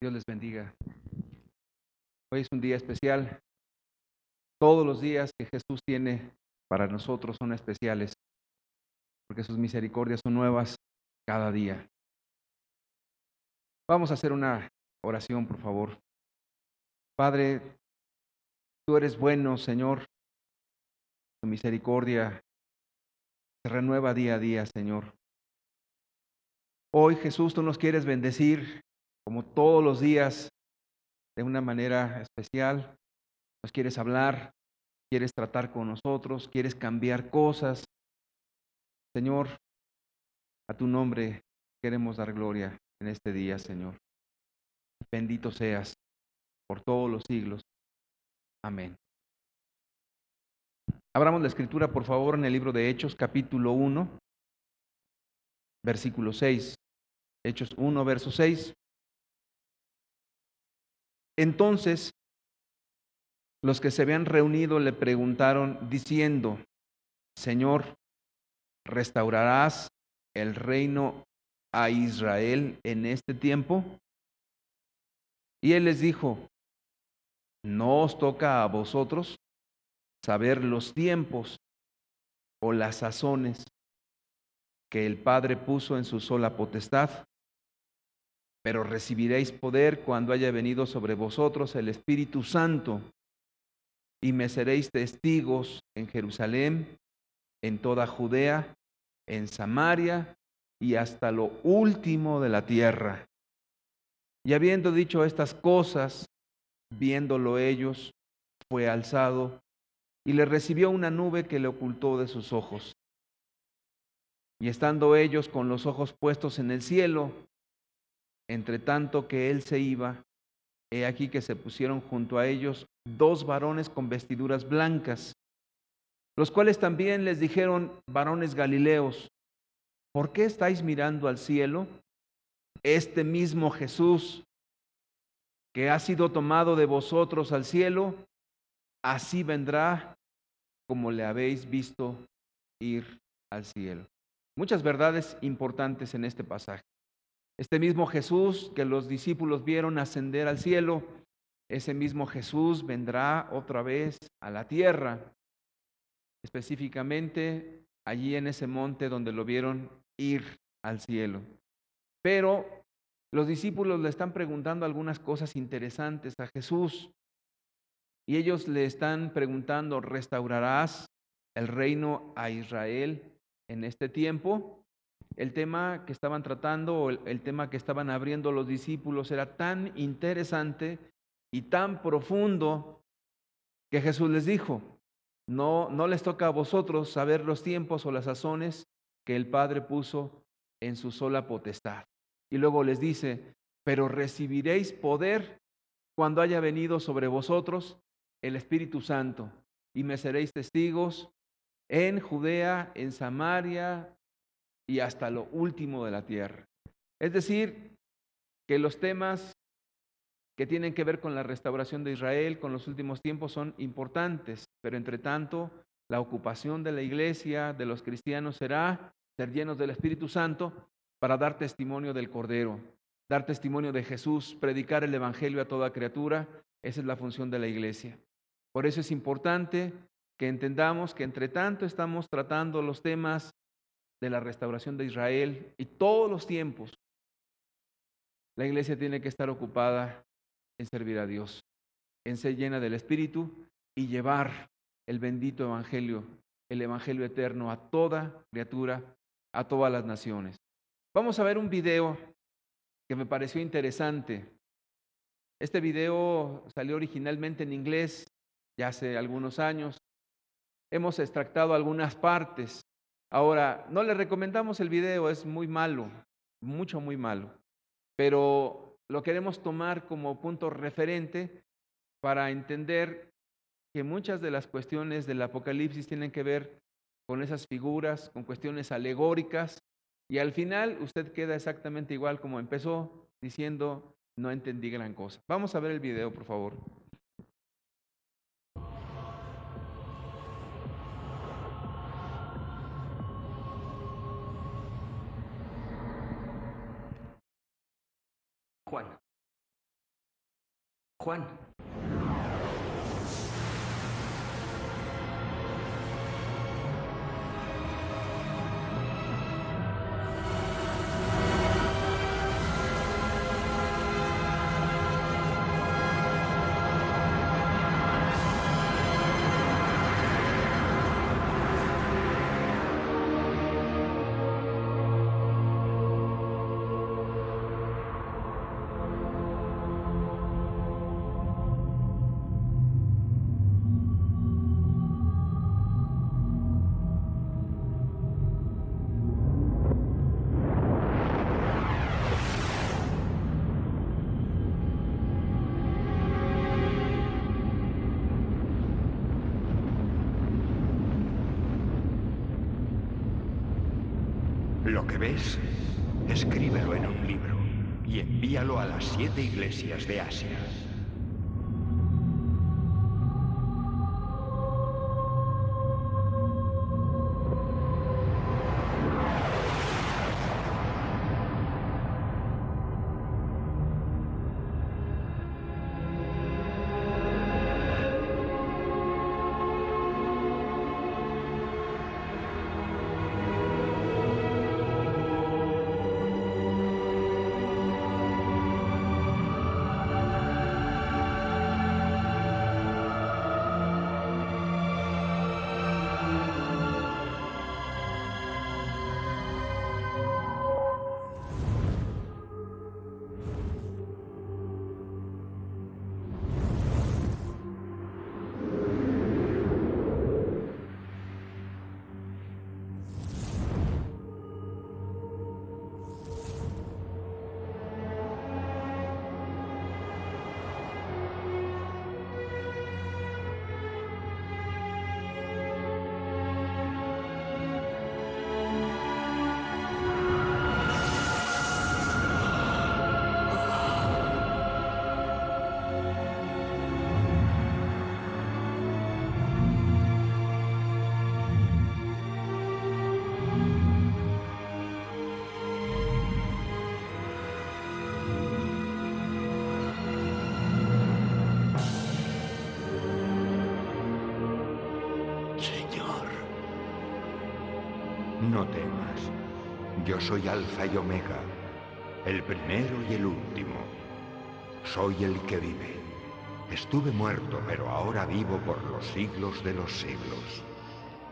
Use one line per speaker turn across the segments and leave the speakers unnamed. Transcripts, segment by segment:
Dios les bendiga. Hoy es un día especial. Todos los días que Jesús tiene para nosotros son especiales, porque sus misericordias son nuevas cada día. Vamos a hacer una oración, por favor. Padre, tú eres bueno, Señor. Tu misericordia se renueva día a día, Señor. Hoy, Jesús, tú nos quieres bendecir, como todos los días, de una manera especial. Nos quieres hablar, quieres tratar con nosotros, quieres cambiar cosas. Señor, a tu nombre queremos dar gloria en este día, Señor. Bendito seas por todos los siglos. Amén. Abramos la escritura, por favor, en el libro de Hechos, capítulo 1, versículo 6. Hechos 1, verso 6. Entonces, los que se habían reunido le preguntaron diciendo: Señor, ¿restaurarás el reino a Israel en este tiempo? Y él les dijo: ¿no os toca a vosotros saber los tiempos o las sazones que el Padre puso en su sola potestad? Pero recibiréis poder cuando haya venido sobre vosotros el Espíritu Santo, y me seréis testigos en Jerusalén, en toda Judea, en Samaria y hasta lo último de la tierra. Y habiendo dicho estas cosas, viéndolo ellos, fue alzado y le recibió una nube que le ocultó de sus ojos. Y estando ellos con los ojos puestos en el cielo, entre tanto que él se iba, he aquí que se pusieron junto a ellos dos varones con vestiduras blancas, los cuales también les dijeron: varones Galileos, ¿por qué estáis mirando al cielo? Este mismo Jesús que ha sido tomado de vosotros al cielo, así vendrá como le habéis visto ir al cielo. Muchas verdades importantes en este pasaje. Este mismo Jesús que los discípulos vieron ascender al cielo, ese mismo Jesús vendrá otra vez a la tierra, específicamente allí en ese monte donde lo vieron ir al cielo. Pero los discípulos le están preguntando algunas cosas interesantes a Jesús, y ellos le están preguntando: ¿restaurarás el reino a Israel en este tiempo? El tema que estaban tratando, o el tema que estaban abriendo los discípulos, era tan interesante y tan profundo que Jesús les dijo: no les toca a vosotros saber los tiempos o las sazones que el Padre puso en su sola potestad. Y luego les dice: pero recibiréis poder cuando haya venido sobre vosotros el Espíritu Santo, y me seréis testigos en Judea, en Samaria y hasta lo último de la tierra. Es decir, que los temas que tienen que ver con la restauración de Israel, con los últimos tiempos, son importantes, pero entre tanto, la ocupación de la iglesia, de los cristianos, será ser llenos del Espíritu Santo para dar testimonio del Cordero, dar testimonio de Jesús, predicar el Evangelio a toda criatura. Esa es la función de la iglesia. Por eso es importante que entendamos que entre tanto estamos tratando los temas de la restauración de Israel y todos los tiempos, la iglesia tiene que estar ocupada en servir a Dios, en ser llena del Espíritu y llevar el bendito Evangelio, el Evangelio eterno a toda criatura, a todas las naciones. Vamos a ver un video que me pareció interesante. Este video salió originalmente en inglés ya hace algunos años. Hemos extractado algunas partes. Ahora, no le recomendamos el video, es muy malo, muy malo, pero lo queremos tomar como punto referente para entender que muchas de las cuestiones del Apocalipsis tienen que ver con esas figuras, con cuestiones alegóricas, y al final usted queda exactamente igual como empezó, diciendo: no entendí gran cosa. Vamos a ver el video, por favor. Juan.
Juan.
Lo que ves, escríbelo en un libro y envíalo a las 7 iglesias de Asia. No temas. Yo soy Alfa y Omega, el primero y el último. Soy el que vive. Estuve muerto, pero ahora vivo por los siglos de los siglos.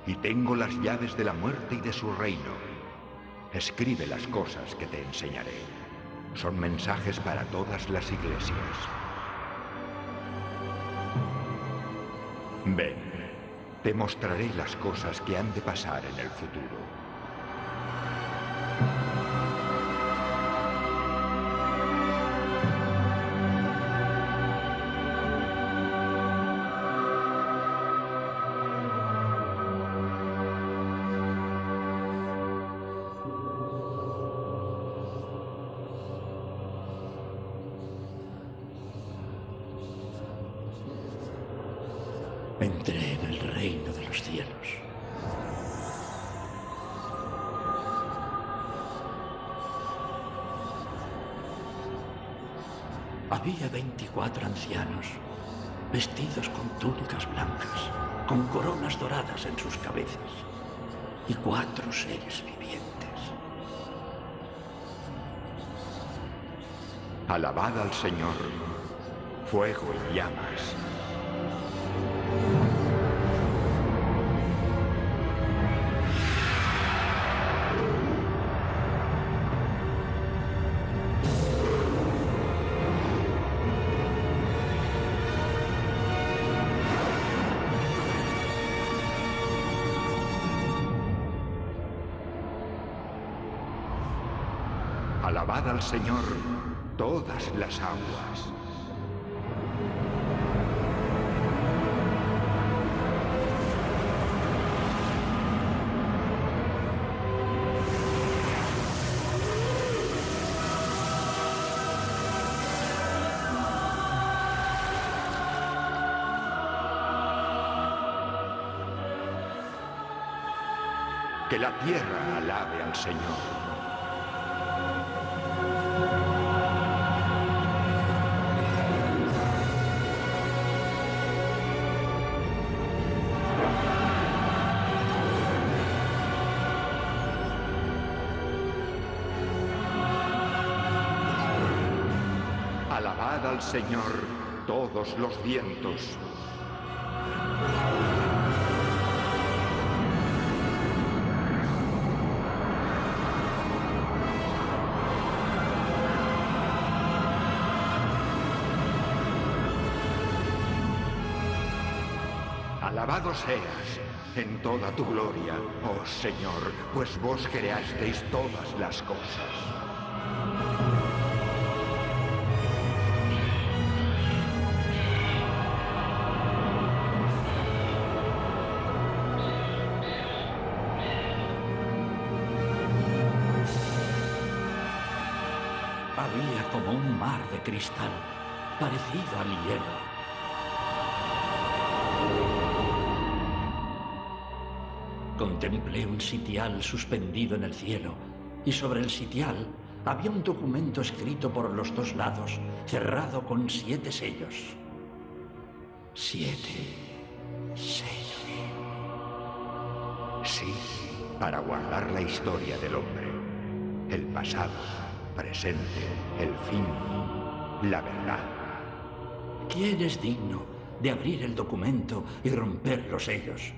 Y tengo las llaves de la muerte y de su reino. Escribe las cosas que te enseñaré. Son mensajes para todas las iglesias. Ven, te mostraré las cosas que han de pasar en el futuro.
Entré en el reino de los cielos. Había 24 ancianos, vestidos con túnicas blancas, con coronas doradas en sus cabezas, y 4 seres vivientes.
Alabad al Señor, fuego y llamas. Alabad al Señor todas las aguas. Que la tierra alabe al Señor. Alabad al Señor, todos los vientos. Alabado seas en toda tu gloria, oh Señor, pues vos creasteis todas las cosas.
Había como un mar de cristal, parecido al hielo. Contemplé un sitial suspendido en el cielo, y sobre el sitial había un documento escrito por los dos lados, cerrado con 7 sellos. 7 sellos.
Sí, para guardar la historia del hombre. El pasado, presente, el fin, la verdad.
¿Quién es digno de abrir el documento y romper los sellos?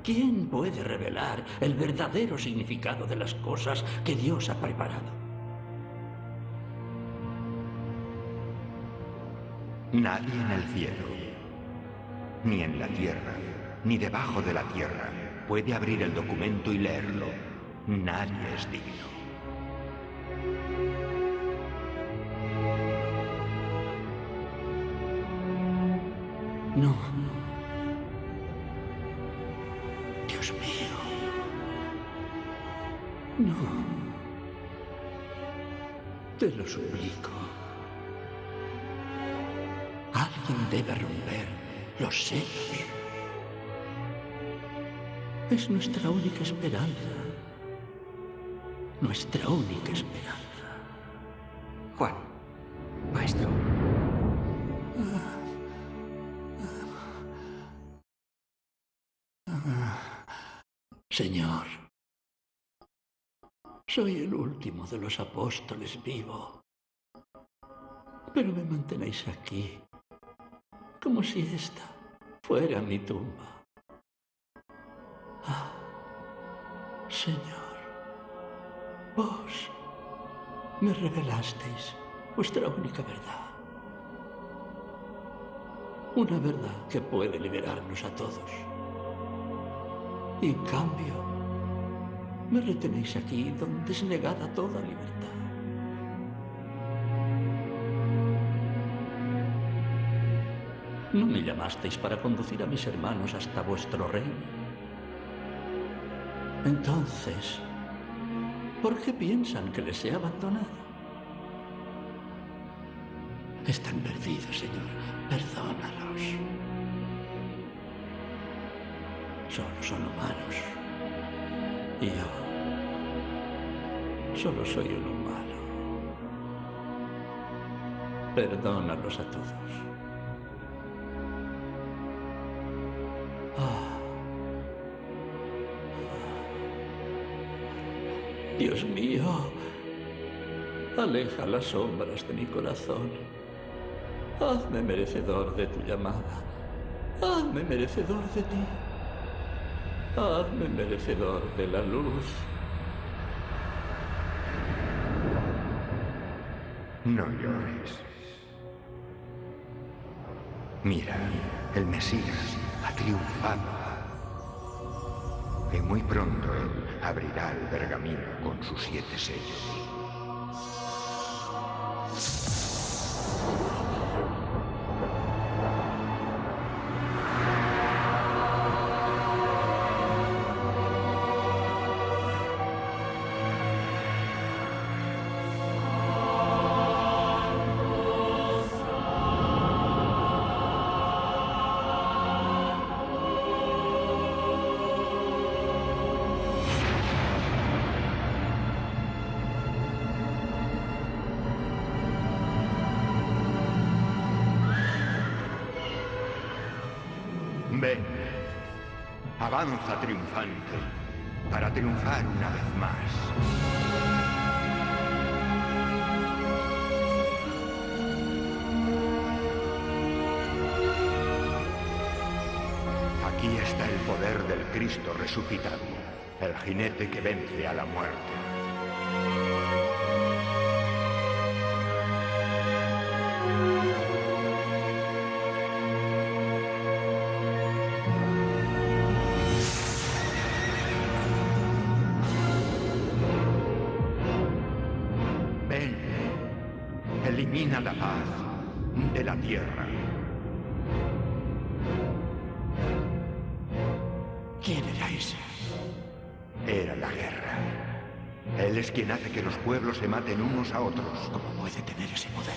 ¿Quién puede revelar el verdadero significado de las cosas que Dios ha preparado?
Nadie en el cielo, ni en la tierra, ni debajo de la tierra, puede abrir el documento y leerlo. Nadie es digno.
No. Dios mío. No. Te lo suplico. Alguien debe romper los sellos. Es nuestra única esperanza. Nuestra única esperanza.
Juan, maestro.
Señor, soy el último de los apóstoles vivo, pero me mantenéis aquí, como si esta fuera mi tumba. Ah, Señor, vos me revelasteis vuestra única verdad, una verdad que puede liberarnos a todos. Y en cambio, me retenéis aquí donde es negada toda libertad. ¿No me llamasteis para conducir a mis hermanos hasta vuestro reino? Entonces, ¿por qué piensan que les he abandonado? Están perdidos, Señor. Perdónalos. Solo son humanos. Y yo solo soy un humano. Perdónalos a todos. Dios mío, aleja las sombras de mi corazón. Hazme merecedor de tu llamada. Hazme merecedor de ti. Hazme merecedor de la luz.
No llores. Mira, el Mesías ha triunfado. Y muy pronto él abrirá el pergamino con sus 7 sellos. Ven, avanza triunfante, para triunfar una vez más. Cristo resucitado, el jinete que vence a la muerte. Ven, elimina la paz de la tierra.
¿Quién era ese?
Era la guerra. Él es quien hace que los pueblos se maten unos a otros.
¿Cómo puede tener ese poder?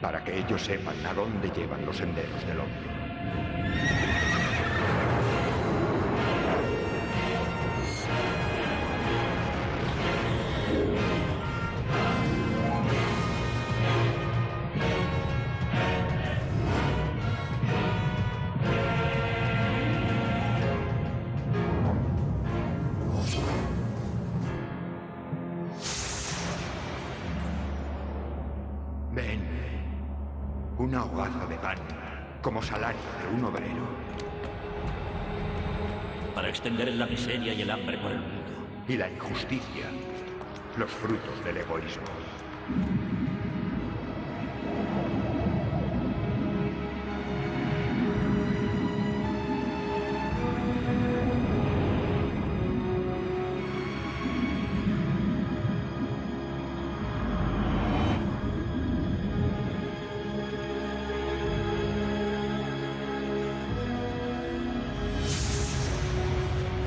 Para que ellos sepan a dónde llevan los senderos del hombre. Ven, una hogaza de pan, como salario de un obrero.
Para extender la miseria y el hambre por el mundo.
Y la injusticia, los frutos del egoísmo.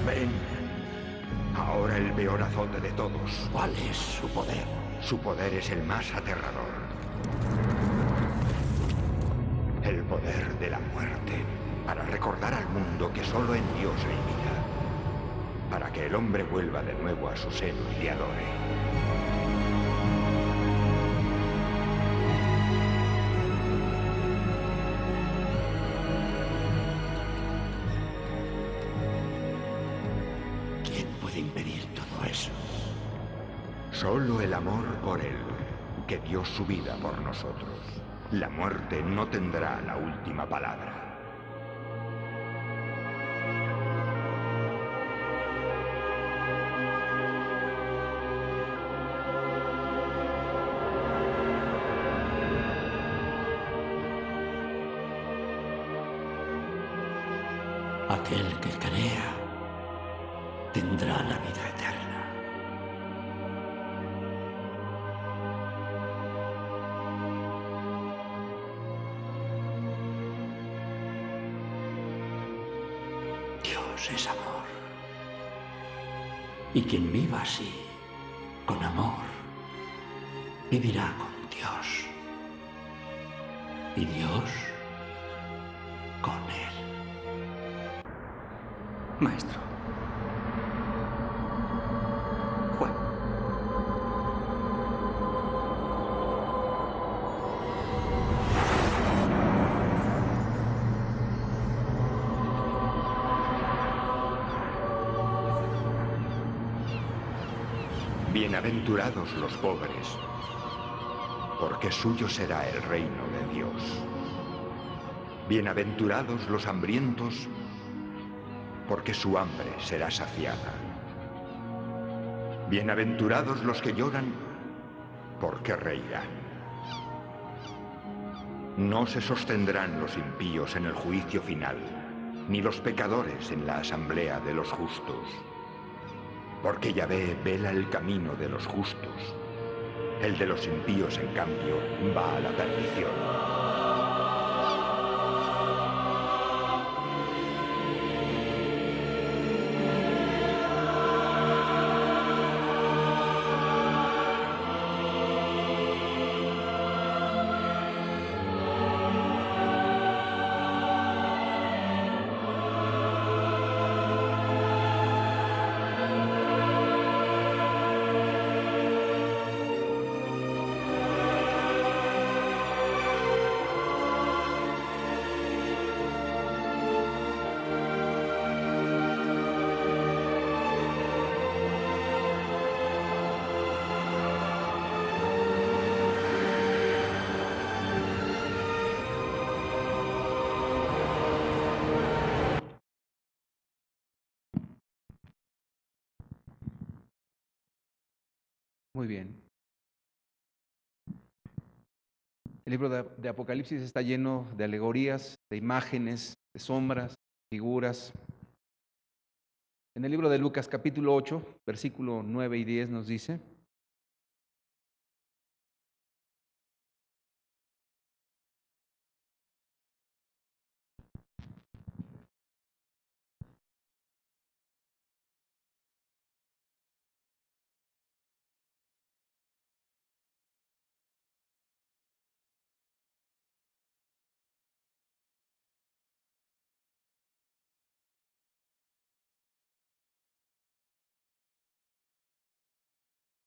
Ven, ahora el peor azote de todos.
¿Cuál es su poder?
Su poder es el más aterrador. El poder de la muerte, para recordar al mundo que solo en Dios hay vida. Para que el hombre vuelva de nuevo a su seno y le adore.
¿Quién puede impedir todo eso?
Solo el amor por Él, que dio su vida por nosotros. La muerte no tendrá la última palabra.
Aquel que crea tendrá la vida eterna. Dios es amor. Y quien viva así, con amor, vivirá con Dios. Y Dios con él.
Maestro. Juan.
Bienaventurados los pobres, porque suyo será el reino de Dios. Bienaventurados los hambrientos, porque su hambre será saciada. Bienaventurados los que lloran, porque reirán. No se sostendrán los impíos en el juicio final, ni los pecadores en la asamblea de los justos. Porque Yahvé vela el camino de los justos. El de los impíos, en cambio, va a la perdición.
Muy bien. El libro de Apocalipsis está lleno de alegorías, de imágenes, de sombras, figuras. En el libro de Lucas capítulo 8, versículo 9 y 10 nos dice: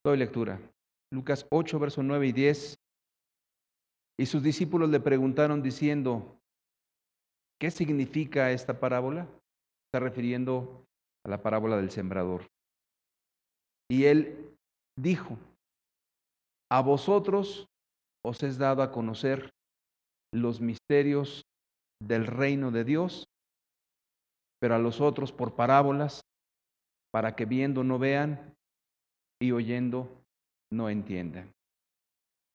doy lectura. Lucas 8, verso 9 y 10. Y sus discípulos le preguntaron diciendo: ¿qué significa esta parábola? Está refiriendo a la parábola del sembrador. Y él dijo: a vosotros os es dado a conocer los misterios del reino de Dios, pero a los otros por parábolas, para que viendo no vean y oyendo no entiendan.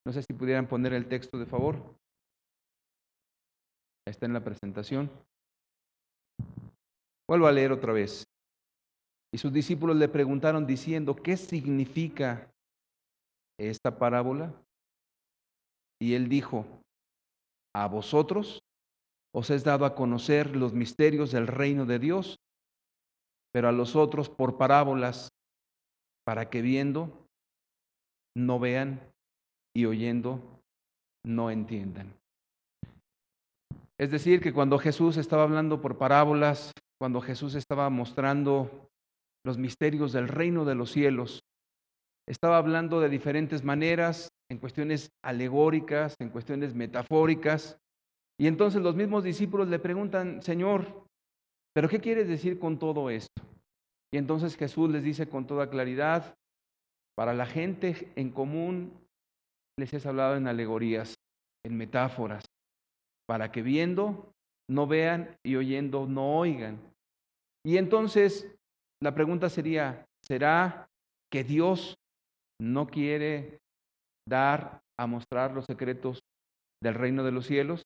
No sé si pudieran poner el texto de favor. Está en la presentación. Vuelvo a leer otra vez. Y sus discípulos le preguntaron diciendo: ¿qué significa esta parábola? Y él dijo: a vosotros os es dado a conocer los misterios del reino de Dios, pero a los otros por parábolas, para que viendo no vean y oyendo no entiendan. Es decir, que cuando Jesús estaba hablando por parábolas, cuando Jesús estaba mostrando los misterios del reino de los cielos, estaba hablando de diferentes maneras, en cuestiones alegóricas, en cuestiones metafóricas. Y entonces los mismos discípulos le preguntan: Señor, ¿pero qué quieres decir con todo esto? Y entonces Jesús les dice con toda claridad: para la gente en común les he hablado en alegorías, en metáforas, para que viendo no vean y oyendo no oigan. Y entonces la pregunta sería: ¿será que Dios no quiere dar a mostrar los secretos del reino de los cielos?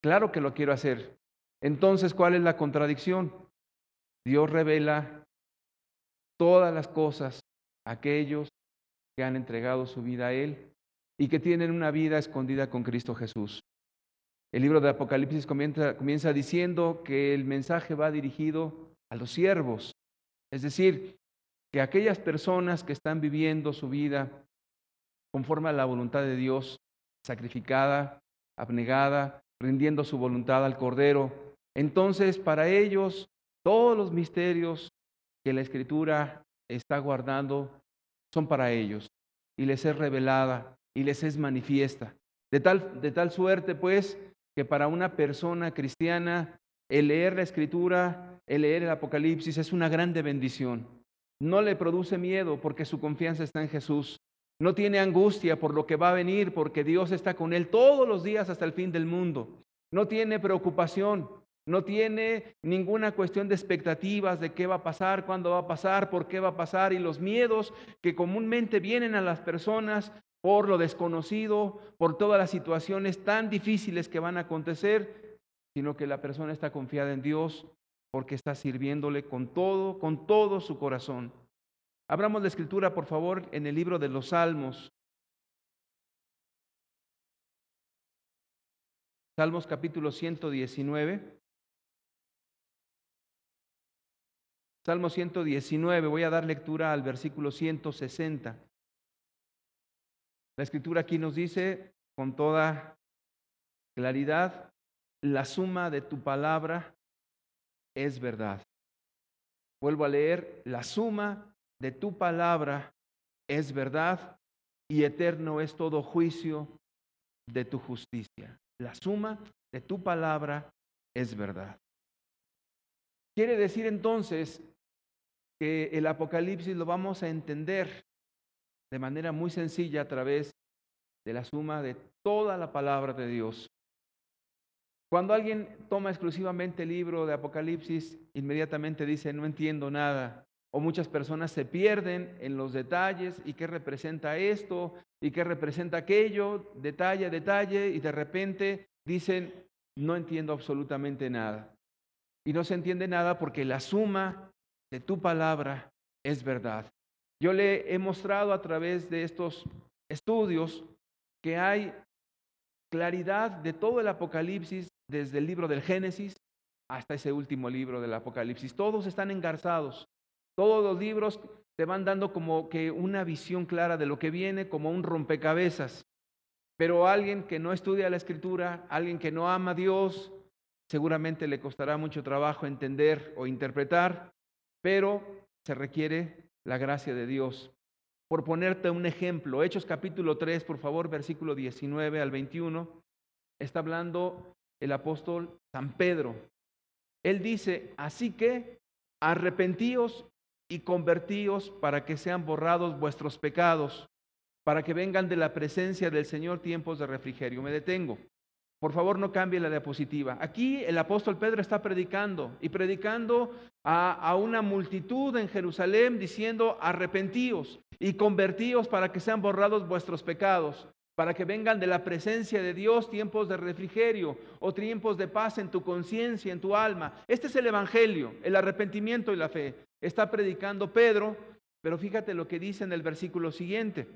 Claro que lo quiero hacer. Entonces, ¿cuál es la contradicción? Dios revela todas las cosas a aquellos que han entregado su vida a Él y que tienen una vida escondida con Cristo Jesús. El libro de Apocalipsis comienza diciendo que el mensaje va dirigido a los siervos, es decir, que aquellas personas que están viviendo su vida conforme a la voluntad de Dios, sacrificada, abnegada, rindiendo su voluntad al Cordero, entonces para ellos todos los misterios que la Escritura está guardando son para ellos y les es revelada y les es manifiesta. De tal suerte, pues, que para una persona cristiana el leer la Escritura, el leer el Apocalipsis es una grande bendición. No le produce miedo porque su confianza está en Jesús. No tiene angustia por lo que va a venir porque Dios está con él todos los días hasta el fin del mundo. No tiene preocupación, no tiene ninguna cuestión de expectativas de qué va a pasar, cuándo va a pasar, por qué va a pasar y los miedos que comúnmente vienen a las personas por lo desconocido, por todas las situaciones tan difíciles que van a acontecer, sino que la persona está confiada en Dios porque está sirviéndole con todo su corazón. Abramos la Escritura, por favor, en el libro de los Salmos. Salmos capítulo 119. Salmo 119, voy a dar lectura al versículo 160. La Escritura aquí nos dice con toda claridad: la suma de tu palabra es verdad. Vuelvo a leer: la suma de tu palabra es verdad y eterno es todo juicio de tu justicia. La suma de tu palabra es verdad. Quiere decir entonces que el Apocalipsis lo vamos a entender de manera muy sencilla a través de la suma de toda la palabra de Dios. Cuando alguien toma exclusivamente el libro de Apocalipsis, inmediatamente dice: no entiendo nada. O muchas personas se pierden en los detalles y qué representa esto y qué representa aquello, detalle a detalle, y de repente dicen, no entiendo absolutamente nada. Y no se entiende nada porque la suma de tu palabra es verdad. Yo le he mostrado a través de estos estudios que hay claridad de todo el Apocalipsis, desde el libro del Génesis hasta ese último libro del Apocalipsis. Todos están engarzados. Todos los libros te van dando como que una visión clara de lo que viene, como un rompecabezas. Pero alguien que no estudia la Escritura, alguien que no ama a Dios, seguramente le costará mucho trabajo entender o interpretar, pero se requiere la gracia de Dios. Por ponerte un ejemplo, Hechos capítulo 3, por favor, versículo 19 al 21, está hablando el apóstol San Pedro. Él dice, así que arrepentíos y convertíos para que sean borrados vuestros pecados, para que vengan de la presencia del Señor tiempos de refrigerio. Me detengo. Por favor, no cambie la diapositiva. Aquí el apóstol Pedro está predicando y predicando a una multitud en Jerusalén diciendo, arrepentíos y convertíos para que sean borrados vuestros pecados, para que vengan de la presencia de Dios tiempos de refrigerio o tiempos de paz en tu conciencia, en tu alma. Este es el evangelio, el arrepentimiento y la fe. Está predicando Pedro, pero fíjate lo que dice en el versículo siguiente.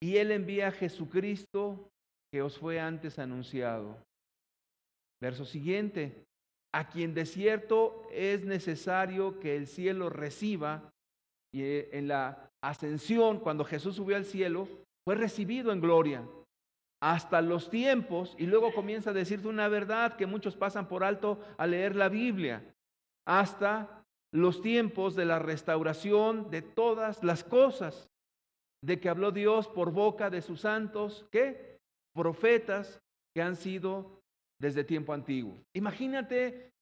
Y él envía a Jesucristo que os fue antes anunciado. Verso siguiente, a quien de cierto es necesario que el cielo reciba, y en la ascensión, cuando Jesús subió al cielo, fue recibido en gloria, hasta los tiempos, y luego comienza a decirte una verdad que muchos pasan por alto al leer la Biblia, hasta los tiempos de la restauración de todas las cosas, de que habló Dios por boca de sus santos, ¿qué? Profetas que han sido desde tiempo antiguo. Imagínate,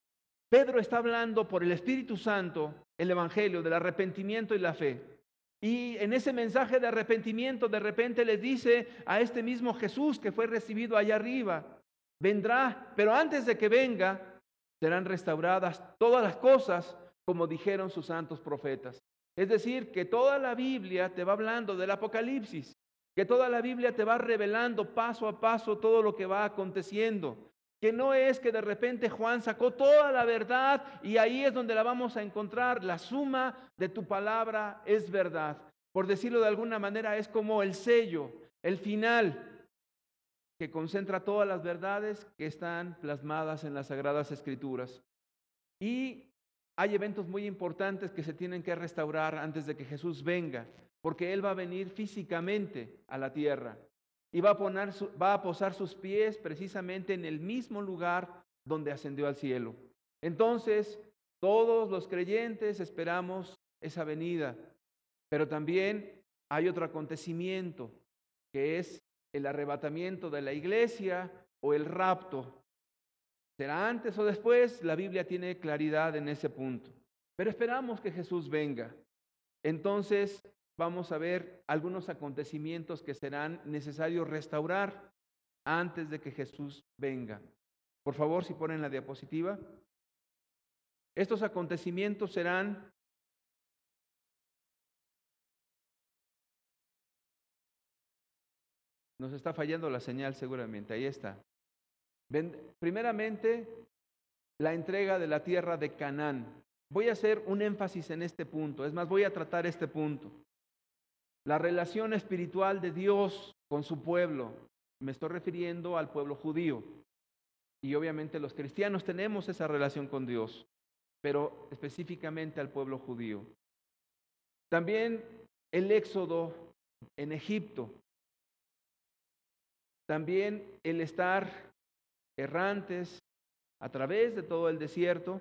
Pedro está hablando por el Espíritu Santo el Evangelio del arrepentimiento y la fe. Y en ese mensaje de arrepentimiento de repente les dice a este mismo Jesús que fue recibido allá arriba, vendrá, pero antes de que venga serán restauradas todas las cosas como dijeron sus santos profetas. Es decir, que toda la Biblia te va hablando del Apocalipsis, que toda la Biblia te va revelando paso a paso todo lo que va aconteciendo. Que no es que de repente Juan sacó toda la verdad y ahí es donde la vamos a encontrar. La suma de tu palabra es verdad. Por decirlo de alguna manera, es como el sello, el final, que concentra todas las verdades que están plasmadas en las Sagradas Escrituras. Y hay eventos muy importantes que se tienen que restaurar antes de que Jesús venga, porque Él va a venir físicamente a la tierra y va a posar sus pies precisamente en el mismo lugar donde ascendió al cielo. Entonces, todos los creyentes esperamos esa venida, pero también hay otro acontecimiento, que es el arrebatamiento de la iglesia o el rapto. ¿Será antes o después? La Biblia tiene claridad en ese punto, pero esperamos que Jesús venga. Entonces, vamos a ver algunos acontecimientos que serán necesarios restaurar antes de que Jesús venga. Por favor, si ponen la diapositiva. Estos acontecimientos serán nos está fallando la señal seguramente, ahí está. Primeramente, la entrega de la tierra de Canaán. Voy a hacer un énfasis en este punto, es más, voy a tratar este punto. La relación espiritual de Dios con su pueblo, me estoy refiriendo al pueblo judío. Y obviamente los cristianos tenemos esa relación con Dios, pero específicamente al pueblo judío. También el éxodo en Egipto. También el estar errantes a través de todo el desierto.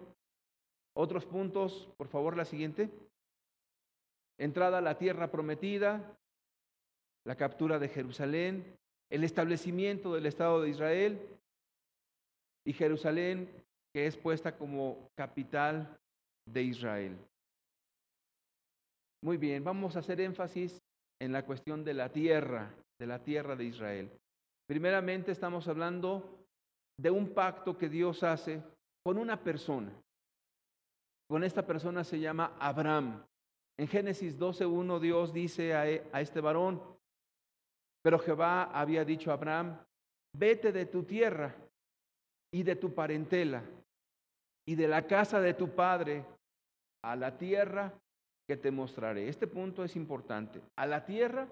Otros puntos, por favor, la siguiente. Entrada a la tierra prometida, la captura de Jerusalén, el establecimiento del Estado de Israel y Jerusalén, que es puesta como capital de Israel. Muy bien, vamos a hacer énfasis en la cuestión de la tierra de Israel. Primeramente estamos hablando de un pacto que Dios hace con una persona. con esta persona se llama Abraham. En Génesis 12:1 Dios dice a este varón, pero Jehová había dicho a Abraham, vete de tu tierra y de tu parentela y de la casa de tu padre a la tierra que te mostraré. Este punto es importante. A la tierra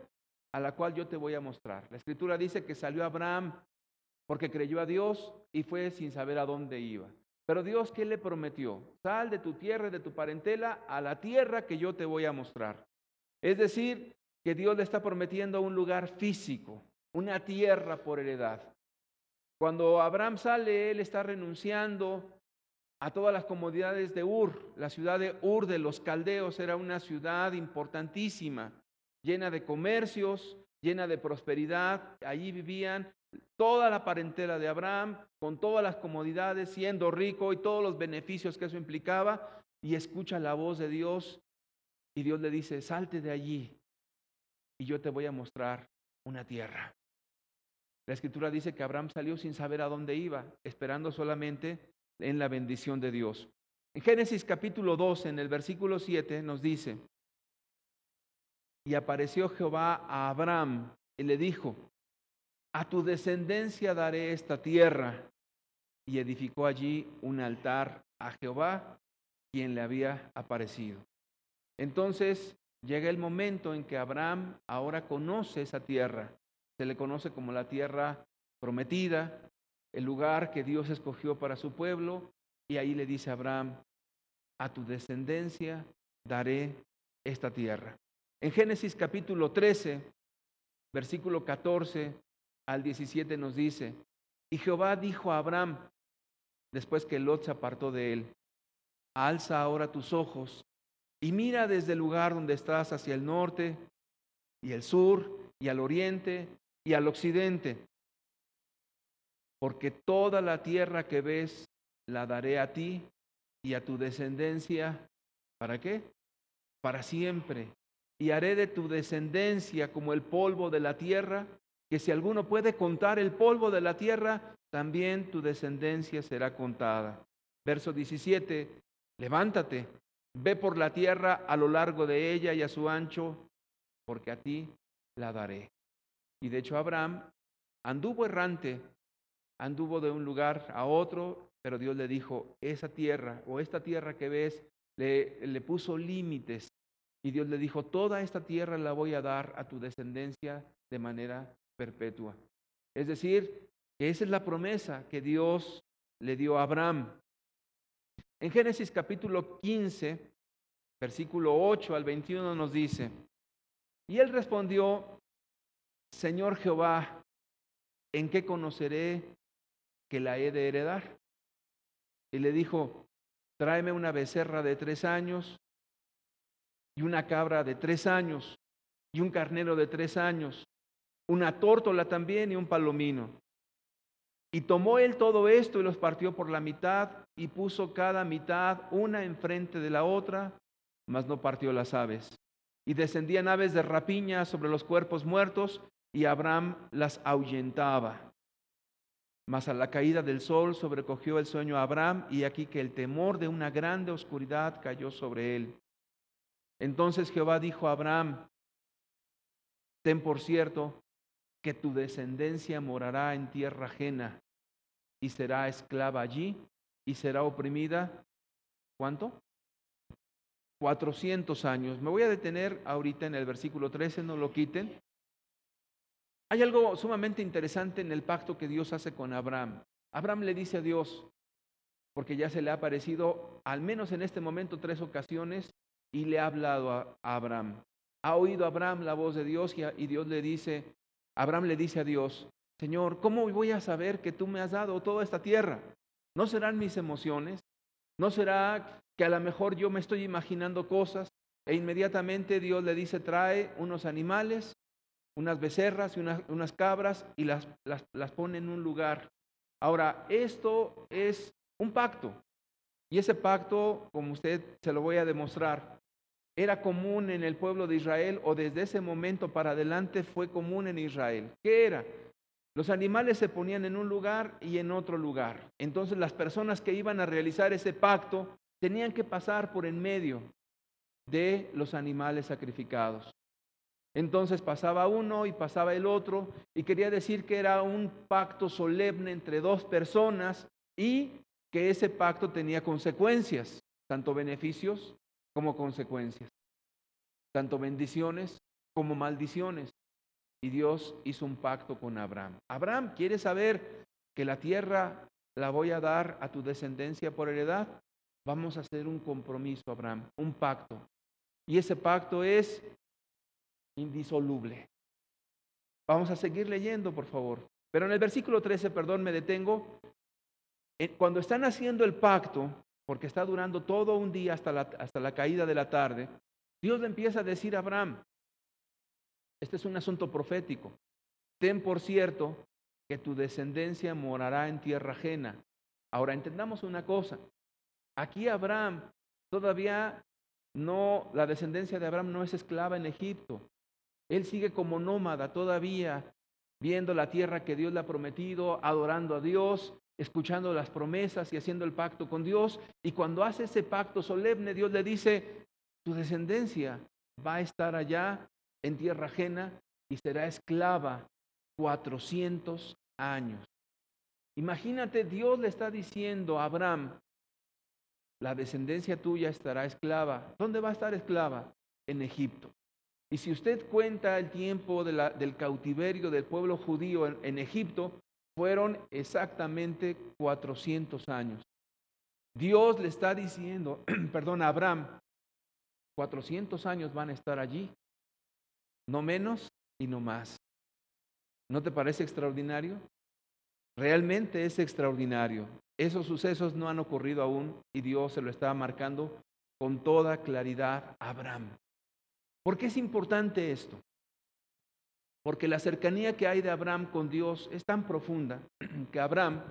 a la cual yo te voy a mostrar. La Escritura dice que salió Abraham porque creyó a Dios y fue sin saber a dónde iba. Pero Dios, ¿qué le prometió? Sal de tu tierra y de tu parentela a la tierra que yo te voy a mostrar. Es decir, que Dios le está prometiendo un lugar físico, una tierra por heredad. Cuando Abraham sale, él está renunciando a todas las comodidades de Ur. La ciudad de Ur de los caldeos era una ciudad importantísima, llena de comercios, llena de prosperidad. Allí vivían toda la parentela de Abraham, con todas las comodidades, siendo rico y todos los beneficios que eso implicaba, y escucha la voz de Dios, y Dios le dice, salte de allí, y yo te voy a mostrar una tierra. La Escritura dice que Abraham salió sin saber a dónde iba, esperando solamente en la bendición de Dios. En Génesis capítulo 12, en el versículo 7, nos dice, y apareció Jehová a Abraham, y le dijo, a tu descendencia daré esta tierra. Y edificó allí un altar a Jehová, quien le había aparecido. Entonces llega el momento en que Abraham ahora conoce esa tierra. Se le conoce como la tierra prometida, el lugar que Dios escogió para su pueblo. Y ahí le dice a Abraham, a tu descendencia daré esta tierra. En Génesis capítulo 13, versículo 14 al 17 nos dice, y Jehová dijo a Abraham, después que Lot se apartó de él, alza ahora tus ojos y mira desde el lugar donde estás hacia el norte y el sur y al oriente y al occidente, porque toda la tierra que ves la daré a ti y a tu descendencia. ¿Para qué? Para siempre. Y haré de tu descendencia como el polvo de la tierra, que si alguno puede contar el polvo de la tierra, también tu descendencia será contada. Verso 17, levántate, ve por la tierra a lo largo de ella y a su ancho, porque a ti la daré. Y de hecho Abraham anduvo errante, anduvo de un lugar a otro, pero Dios le dijo, esa tierra o esta tierra que ves, le puso límites. Y Dios le dijo, toda esta tierra la voy a dar a tu descendencia de manera perpetua. Es decir, que esa es la promesa que Dios le dio a Abraham. En Génesis capítulo 15, versículo 8 al 21 nos dice, y él respondió, Señor Jehová, ¿en qué conoceré que la he de heredar? Y le dijo, tráeme una becerra de 3 años y una cabra de 3 años y un carnero de 3 años, una tórtola también y un palomino. Y tomó él todo esto y los partió por la mitad y puso cada mitad una enfrente de la otra, mas no partió las aves. Y descendían aves de rapiña sobre los cuerpos muertos y Abraham las ahuyentaba. Mas a la caída del sol sobrecogió el sueño a Abraham y aquí que el temor de una grande oscuridad cayó sobre él. Entonces Jehová dijo a Abraham, ten por cierto que tu descendencia morará en tierra ajena y será esclava allí y será oprimida, ¿cuánto? 400 años. Me voy a detener ahorita en el versículo 13, no lo quiten. Hay algo sumamente interesante en el pacto que Dios hace con Abraham. Abraham le dice a Dios, porque ya se le ha aparecido, al menos en este momento, 3 ocasiones, y le ha hablado a Abraham. Ha oído Abraham la voz de Dios y Dios le dice, Abraham le dice a Dios, Señor, ¿cómo voy a saber que tú me has dado toda esta tierra? ¿No serán mis emociones? ¿No será que a lo mejor yo me estoy imaginando cosas? E inmediatamente Dios le dice, trae unos animales, unas becerras y unas cabras y las pone en un lugar. Ahora, esto es un pacto. Y ese pacto, como usted se lo voy a demostrar, era común en el pueblo de Israel, o desde ese momento para adelante fue común en Israel. ¿Qué era? Los animales se ponían en un lugar y en otro lugar. Entonces las personas que iban a realizar ese pacto tenían que pasar por en medio de los animales sacrificados. Entonces pasaba uno y pasaba el otro, y quería decir que era un pacto solemne entre dos personas y que ese pacto tenía consecuencias, tanto beneficios como consecuencias, tanto bendiciones como maldiciones. Y Dios hizo un pacto con Abraham. Abraham, ¿quieres saber que la tierra la voy a dar a tu descendencia por heredad? Vamos a hacer un compromiso, Abraham, un pacto. Y ese pacto es indisoluble. Vamos a seguir leyendo, por favor. Pero en el versículo 13, me detengo. Cuando están haciendo el pacto, porque está durando todo un día hasta la caída de la tarde, Dios le empieza a decir a Abraham, este es un asunto profético, ten por cierto que tu descendencia morará en tierra ajena. Ahora entendamos una cosa, aquí Abraham todavía no, la descendencia de Abraham no es esclava en Egipto. Él sigue como nómada todavía, viendo la tierra que Dios le ha prometido, adorando a Dios, escuchando las promesas y haciendo el pacto con Dios. Y cuando hace ese pacto solemne, Dios le dice, tu descendencia va a estar allá en tierra ajena y será esclava 400 años. Imagínate, Dios le está diciendo a Abraham, la descendencia tuya estará esclava. ¿Dónde va a estar esclava? En Egipto. Y si usted cuenta el tiempo del cautiverio del pueblo judío en Egipto, fueron exactamente 400 años. Dios le está diciendo, a Abraham, 400 años van a estar allí, no menos y no más. ¿No te parece extraordinario? Realmente es extraordinario. Esos sucesos no han ocurrido aún y Dios se lo está marcando con toda claridad a Abraham. ¿Por qué es importante esto? Porque la cercanía que hay de Abraham con Dios es tan profunda que Abraham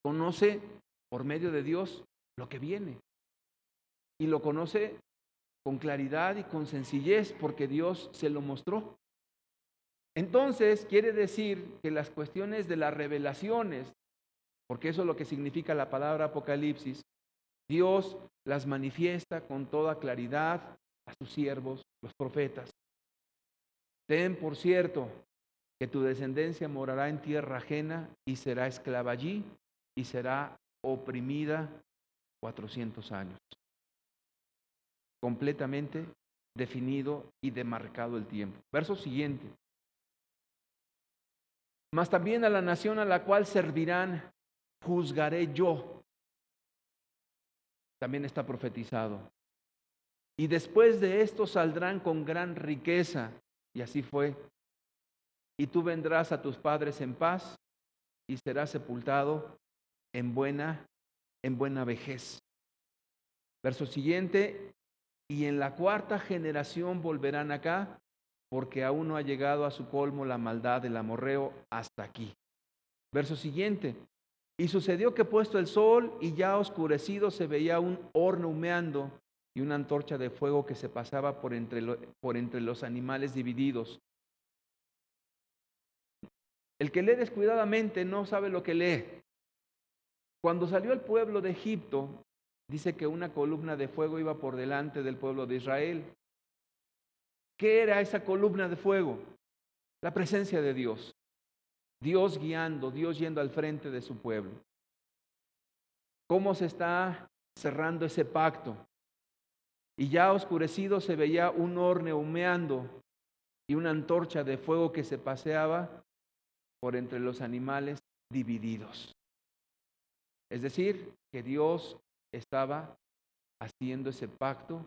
conoce por medio de Dios lo que viene. Y lo conoce con claridad y con sencillez porque Dios se lo mostró. Entonces, quiere decir que las cuestiones de las revelaciones, porque eso es lo que significa la palabra Apocalipsis, Dios las manifiesta con toda claridad a sus siervos, los profetas. Ten por cierto que tu descendencia morará en tierra ajena y será esclava allí y será oprimida 400 años. Completamente definido y demarcado el tiempo. Verso siguiente. Mas también a la nación a la cual servirán, juzgaré yo. También está profetizado. Y después de esto saldrán con gran riqueza. Y así fue. Y tú vendrás a tus padres en paz y serás sepultado en buena vejez. Verso siguiente. Y en la cuarta generación volverán acá, porque aún no ha llegado a su colmo la maldad del amorreo hasta aquí. Verso siguiente. Y sucedió que puesto el sol y ya oscurecido se veía un horno humeando y una antorcha de fuego que se pasaba por entre los animales divididos. El que lee descuidadamente no sabe lo que lee. Cuando salió el pueblo de Egipto, dice que una columna de fuego iba por delante del pueblo de Israel. ¿Qué era esa columna de fuego? La presencia de Dios. Dios guiando, Dios yendo al frente de su pueblo. ¿Cómo se está cerrando ese pacto? Y ya oscurecido se veía un horno humeando y una antorcha de fuego que se paseaba por entre los animales divididos. Es decir, que Dios estaba haciendo ese pacto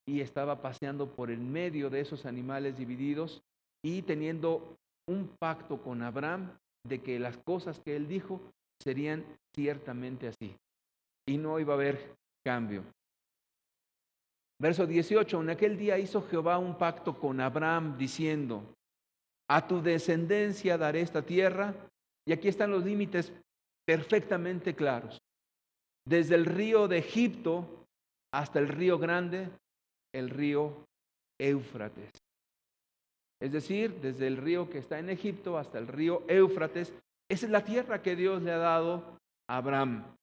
y estaba paseando por el medio de esos animales divididos y teniendo un pacto con Abraham de que las cosas que él dijo serían ciertamente así y no iba a haber cambio. Verso 18, en aquel día hizo Jehová un pacto con Abraham diciendo, a tu descendencia daré esta tierra, y aquí están los límites perfectamente claros, desde el río de Egipto hasta el río grande, el río Éufrates. Es decir, desde el río que está en Egipto hasta el río Éufrates, esa es la tierra que Dios le ha dado a Abraham.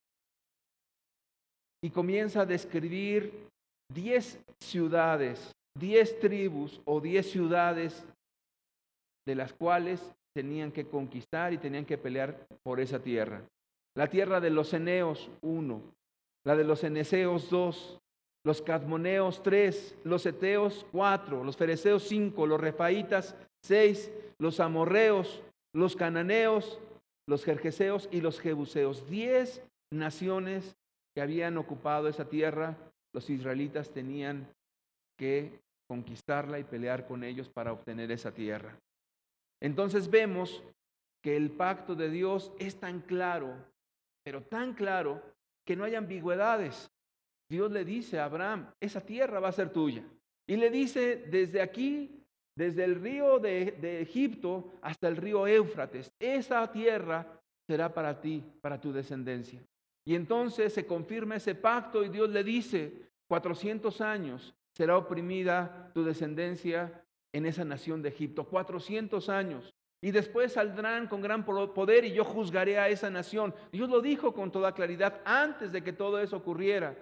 y comienza a describir 10 ciudades, 10 tribus o 10 ciudades de las cuales tenían que conquistar y tenían que pelear por esa tierra. La tierra de los eneos, 1, la de los eneseos, 2, los cadmoneos, 3, los eteos, 4, los fereceos, 5, los refaitas, 6, los amorreos, los cananeos, los gergeseos y los jebuseos. 10 naciones que habían ocupado esa tierra, los israelitas tenían que conquistarla y pelear con ellos para obtener esa tierra. Entonces vemos que el pacto de Dios es tan claro, pero tan claro, que no hay ambigüedades. Dios le dice a Abraham, esa tierra va a ser tuya. Y le dice, desde aquí, desde el río de Egipto hasta el río Éufrates, esa tierra será para ti, para tu descendencia. Y entonces se confirma ese pacto y Dios le dice, 400 años será oprimida tu descendencia en esa nación de Egipto, 400 años. Y después saldrán con gran poder y yo juzgaré a esa nación. Dios lo dijo con toda claridad antes de que todo eso ocurriera.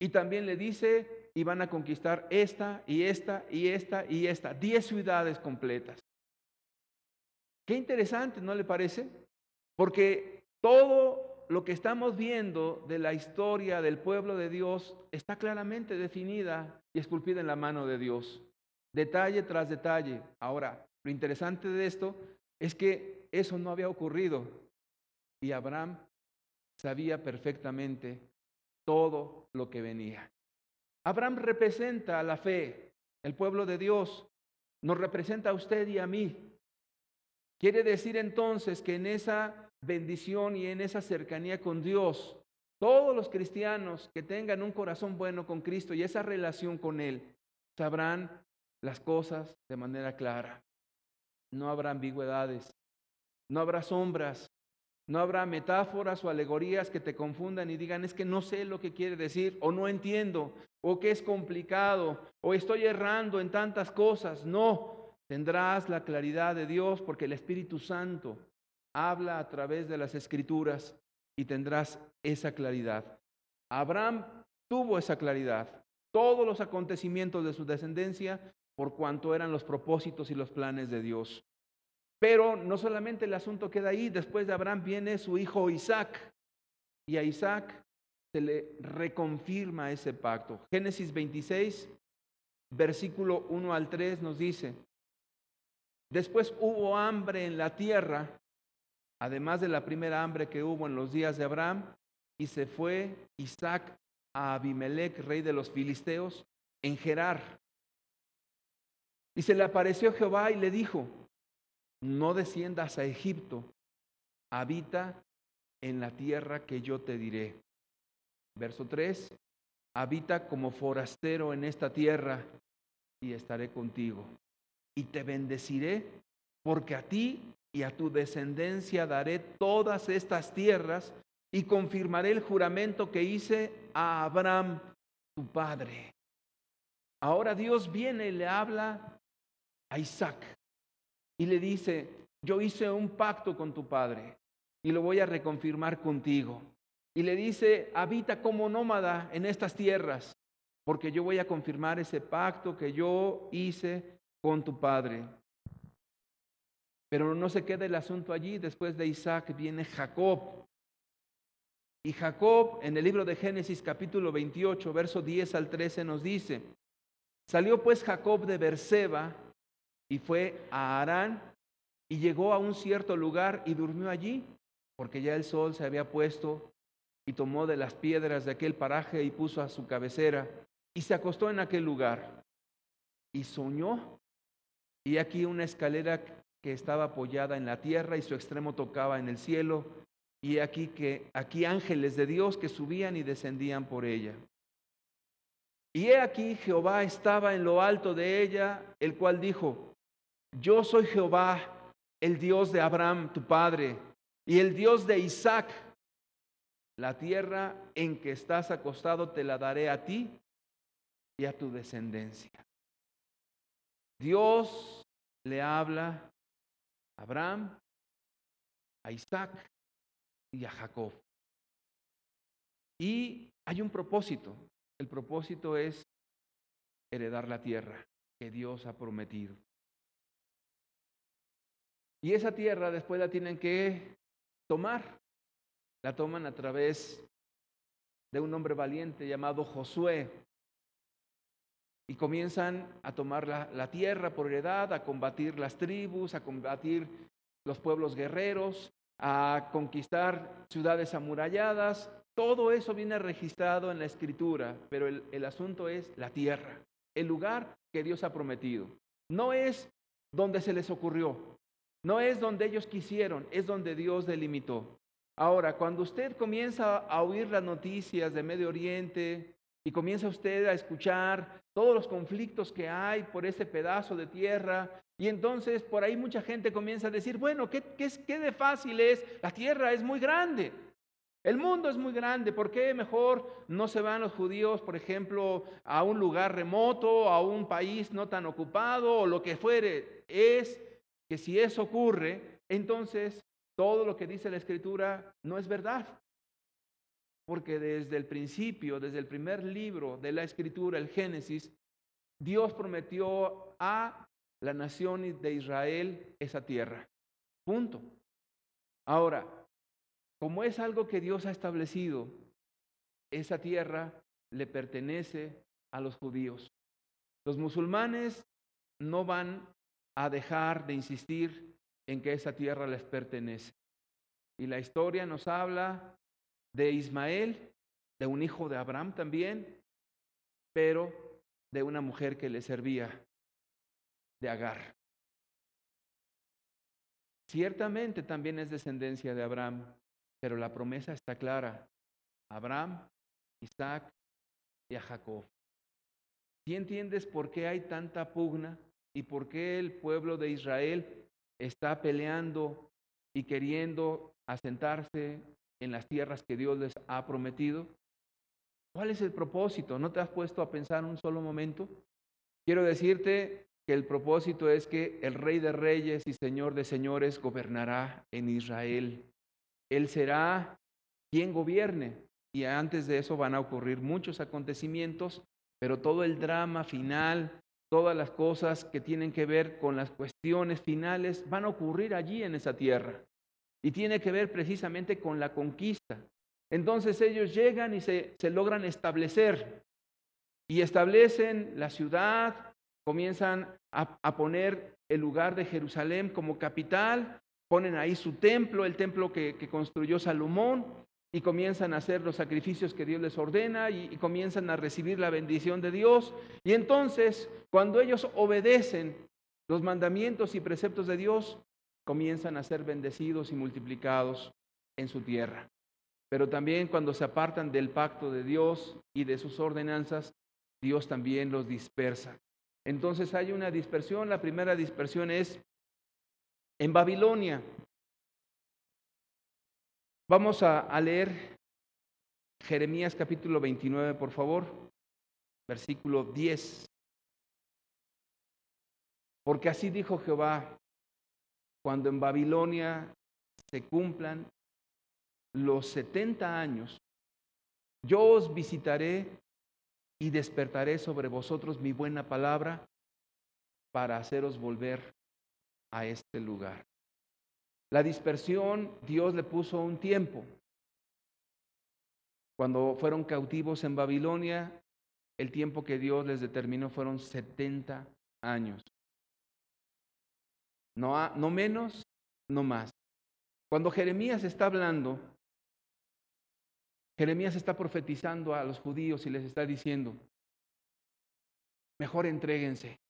Y también le dice, y van a conquistar esta, y esta, y esta, y esta. 10 ciudades completas. Qué interesante, ¿no le parece? Porque todo lo que estamos viendo de la historia del pueblo de Dios está claramente definida y esculpida en la mano de Dios. Detalle tras detalle. Ahora, lo interesante de esto es que eso no había ocurrido. Y Abraham sabía perfectamente todo lo que venía. Abraham representa la fe, el pueblo de Dios, nos representa a usted y a mí. Quiere decir entonces que en esa bendición y en esa cercanía con Dios, todos los cristianos que tengan un corazón bueno con Cristo y esa relación con Él, sabrán las cosas de manera clara. No habrá ambigüedades, no habrá sombras, no habrá metáforas o alegorías que te confundan y digan, es que no sé lo que quiere decir, o no entiendo, o que es complicado, o estoy errando en tantas cosas. No, tendrás la claridad de Dios porque el Espíritu Santo habla a través de las Escrituras y tendrás esa claridad. Abraham tuvo esa claridad. Todos los acontecimientos de su descendencia, por cuanto eran los propósitos y los planes de Dios. Pero no solamente el asunto queda ahí, después de Abraham viene su hijo Isaac, y a Isaac se le reconfirma ese pacto. Génesis 26, versículo 1 al 3 nos dice, después hubo hambre en la tierra, además de la primera hambre que hubo en los días de Abraham, y se fue Isaac a Abimelec, rey de los filisteos, en Gerar. Y se le apareció Jehová y le dijo, no desciendas a Egipto, habita en la tierra que yo te diré. Verso 3, habita como forastero en esta tierra y estaré contigo. Y te bendeciré, porque a ti y a tu descendencia daré todas estas tierras y confirmaré el juramento que hice a Abraham, tu padre. Ahora Dios viene y le habla a Isaac. Y le dice, yo hice un pacto con tu padre y lo voy a reconfirmar contigo. Y le dice, habita como nómada en estas tierras, porque yo voy a confirmar ese pacto que yo hice con tu padre. Pero no se queda el asunto allí. Después de Isaac viene Jacob. Y Jacob, en el libro de Génesis capítulo 28, verso 10 al 13 nos dice, salió pues Jacob de Berseba y fue a Harán y llegó a un cierto lugar y durmió allí, porque ya el sol se había puesto, y tomó de las piedras de aquel paraje y puso a su cabecera y se acostó en aquel lugar. Y soñó, y aquí una escalera que estaba apoyada en la tierra y su extremo tocaba en el cielo, y aquí ángeles de Dios que subían y descendían por ella. Y he aquí Jehová estaba en lo alto de ella, el cual dijo, yo soy Jehová, el Dios de Abraham, tu padre, y el Dios de Isaac. La tierra en que estás acostado te la daré a ti y a tu descendencia. Dios le habla a Abraham, a Isaac y a Jacob. Y hay un propósito. El propósito es heredar la tierra que Dios ha prometido. Y esa tierra después la tienen que tomar. La toman a través de un hombre valiente llamado Josué. Y comienzan a tomar la tierra por heredad, a combatir las tribus, a combatir los pueblos guerreros, a conquistar ciudades amuralladas. Todo eso viene registrado en la Escritura, pero el asunto es la tierra, el lugar que Dios ha prometido. No es donde se les ocurrió, no es donde ellos quisieron, es donde Dios delimitó. Ahora, cuando usted comienza a oír las noticias de Medio Oriente y comienza usted a escuchar todos los conflictos que hay por ese pedazo de tierra, y entonces por ahí mucha gente comienza a decir, bueno, ¿qué de fácil es? La tierra es muy grande, el mundo es muy grande, ¿por qué mejor no se van los judíos, por ejemplo, a un lugar remoto, a un país no tan ocupado o lo que fuere? Es que si eso ocurre, entonces todo lo que dice la Escritura no es verdad. Porque desde el principio, desde el primer libro de la Escritura, el Génesis, Dios prometió a la nación de Israel esa tierra. Punto. Ahora, como es algo que Dios ha establecido, esa tierra le pertenece a los judíos. Los musulmanes no van a dejar de insistir en que esa tierra les pertenece. Y la historia nos habla de Ismael, de un hijo de Abraham también, pero de una mujer que le servía, de Agar. Ciertamente también es descendencia de Abraham, pero la promesa está clara: Abraham, Isaac y a Jacob. ¿Sí entiendes por qué hay tanta pugna y por qué el pueblo de Israel está peleando y queriendo asentarse en las tierras que Dios les ha prometido? ¿Cuál es el propósito? ¿No te has puesto a pensar un solo momento? Quiero decirte que el propósito es que el Rey de Reyes y Señor de Señores gobernará en Israel. Él será quien gobierne, y antes de eso van a ocurrir muchos acontecimientos, pero todo el drama final, todas las cosas que tienen que ver con las cuestiones finales van a ocurrir allí en esa tierra. Y tiene que ver precisamente con la conquista. Entonces ellos llegan y se logran establecer. Y establecen la ciudad, comienzan a poner el lugar de Jerusalén como capital, ponen ahí su templo, el templo que construyó Salomón, y comienzan a hacer los sacrificios que Dios les ordena y comienzan a recibir la bendición de Dios. Y entonces, cuando ellos obedecen los mandamientos y preceptos de Dios, comienzan a ser bendecidos y multiplicados en su tierra. Pero también cuando se apartan del pacto de Dios y de sus ordenanzas, Dios también los dispersa. Entonces hay una dispersión. La primera dispersión es en Babilonia. Vamos a leer Jeremías capítulo 29, por favor, versículo 10. Porque así dijo Jehová: cuando en Babilonia se cumplan los 70 años, yo os visitaré y despertaré sobre vosotros mi buena palabra para haceros volver a este lugar. La dispersión, Dios le puso un tiempo. Cuando fueron cautivos en Babilonia, el tiempo que Dios les determinó fueron 70 años. No menos, no más. Cuando Jeremías está hablando, Jeremías está profetizando a los judíos y les está diciendo: mejor entréguense,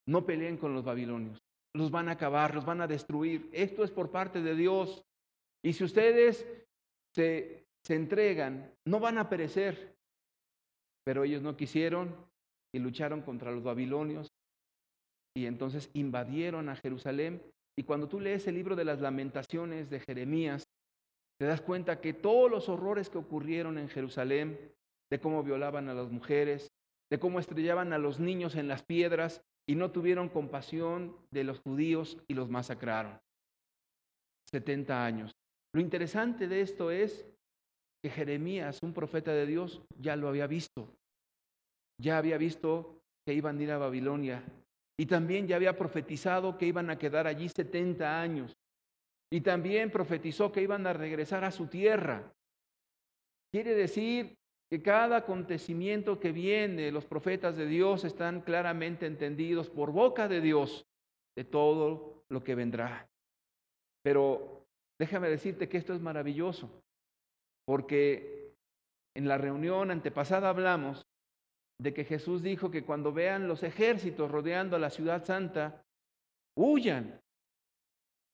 no peleen con los babilonios, los van a acabar, los van a destruir. Esto es por parte de Dios. Y si ustedes se entregan, no van a perecer. Pero ellos no quisieron y lucharon contra los babilonios y entonces invadieron a Jerusalén. Y cuando tú lees el libro de las Lamentaciones de Jeremías, te das cuenta que todos los horrores que ocurrieron en Jerusalén, de cómo violaban a las mujeres, de cómo estrellaban a los niños en las piedras y no tuvieron compasión de los judíos y los masacraron. 70 años. Lo interesante de esto es que Jeremías, un profeta de Dios, ya lo había visto. Ya había visto que iban a ir a Babilonia. Y también ya había profetizado que iban a quedar allí 70 años. Y también profetizó que iban a regresar a su tierra. Quiere decir que cada acontecimiento que viene, los profetas de Dios están claramente entendidos por boca de Dios de todo lo que vendrá. Pero déjame decirte que esto es maravilloso, porque en la reunión antepasada hablamos de que Jesús dijo que cuando vean los ejércitos rodeando a la ciudad santa, huyan.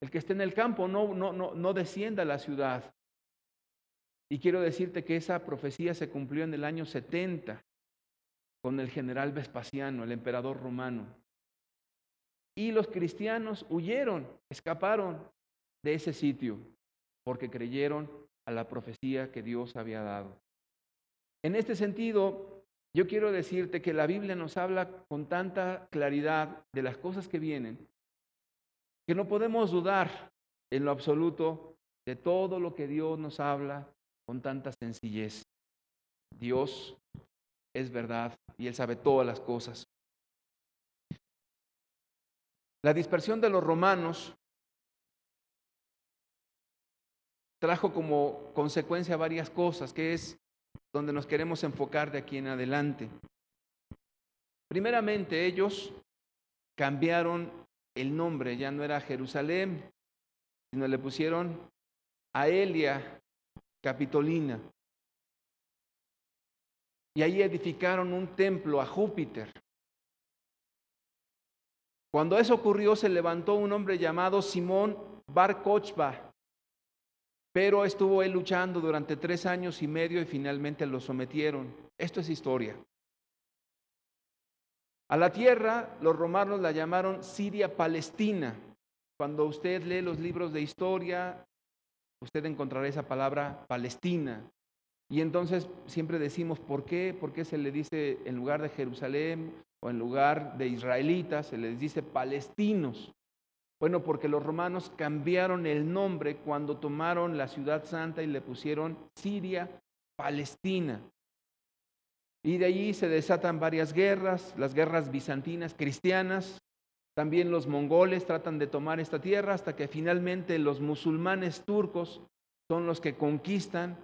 El que esté en el campo no descienda a la ciudad. Y quiero decirte que esa profecía se cumplió en el año 70 con el general Vespasiano, el emperador romano. Y los cristianos huyeron, escaparon de ese sitio, porque creyeron a la profecía que Dios había dado. En este sentido, yo quiero decirte que la Biblia nos habla con tanta claridad de las cosas que vienen, que no podemos dudar en lo absoluto de todo lo que Dios nos habla con tanta sencillez. Dios es verdad y Él sabe todas las cosas. La dispersión de los romanos trajo como consecuencia varias cosas, que es donde nos queremos enfocar de aquí en adelante. Primeramente, ellos cambiaron el nombre, ya no era Jerusalén, sino le pusieron Aelia Capitolina. Y ahí edificaron un templo a Júpiter. Cuando eso ocurrió, se levantó un hombre llamado Simón Bar Kochba, pero estuvo él luchando durante 3 años y medio y finalmente lo sometieron. Esto es historia. A la tierra, los romanos la llamaron Siria Palestina. Cuando usted lee los libros de historia, usted encontrará esa palabra Palestina. Y entonces siempre decimos, ¿por qué? ¿Por qué se le dice en lugar de Jerusalén o en lugar de israelitas, se les dice palestinos? Bueno, porque los romanos cambiaron el nombre cuando tomaron la ciudad santa y le pusieron Siria Palestina. Y de allí se desatan varias guerras, las guerras bizantinas cristianas. También los mongoles tratan de tomar esta tierra hasta que finalmente los musulmanes turcos son los que conquistan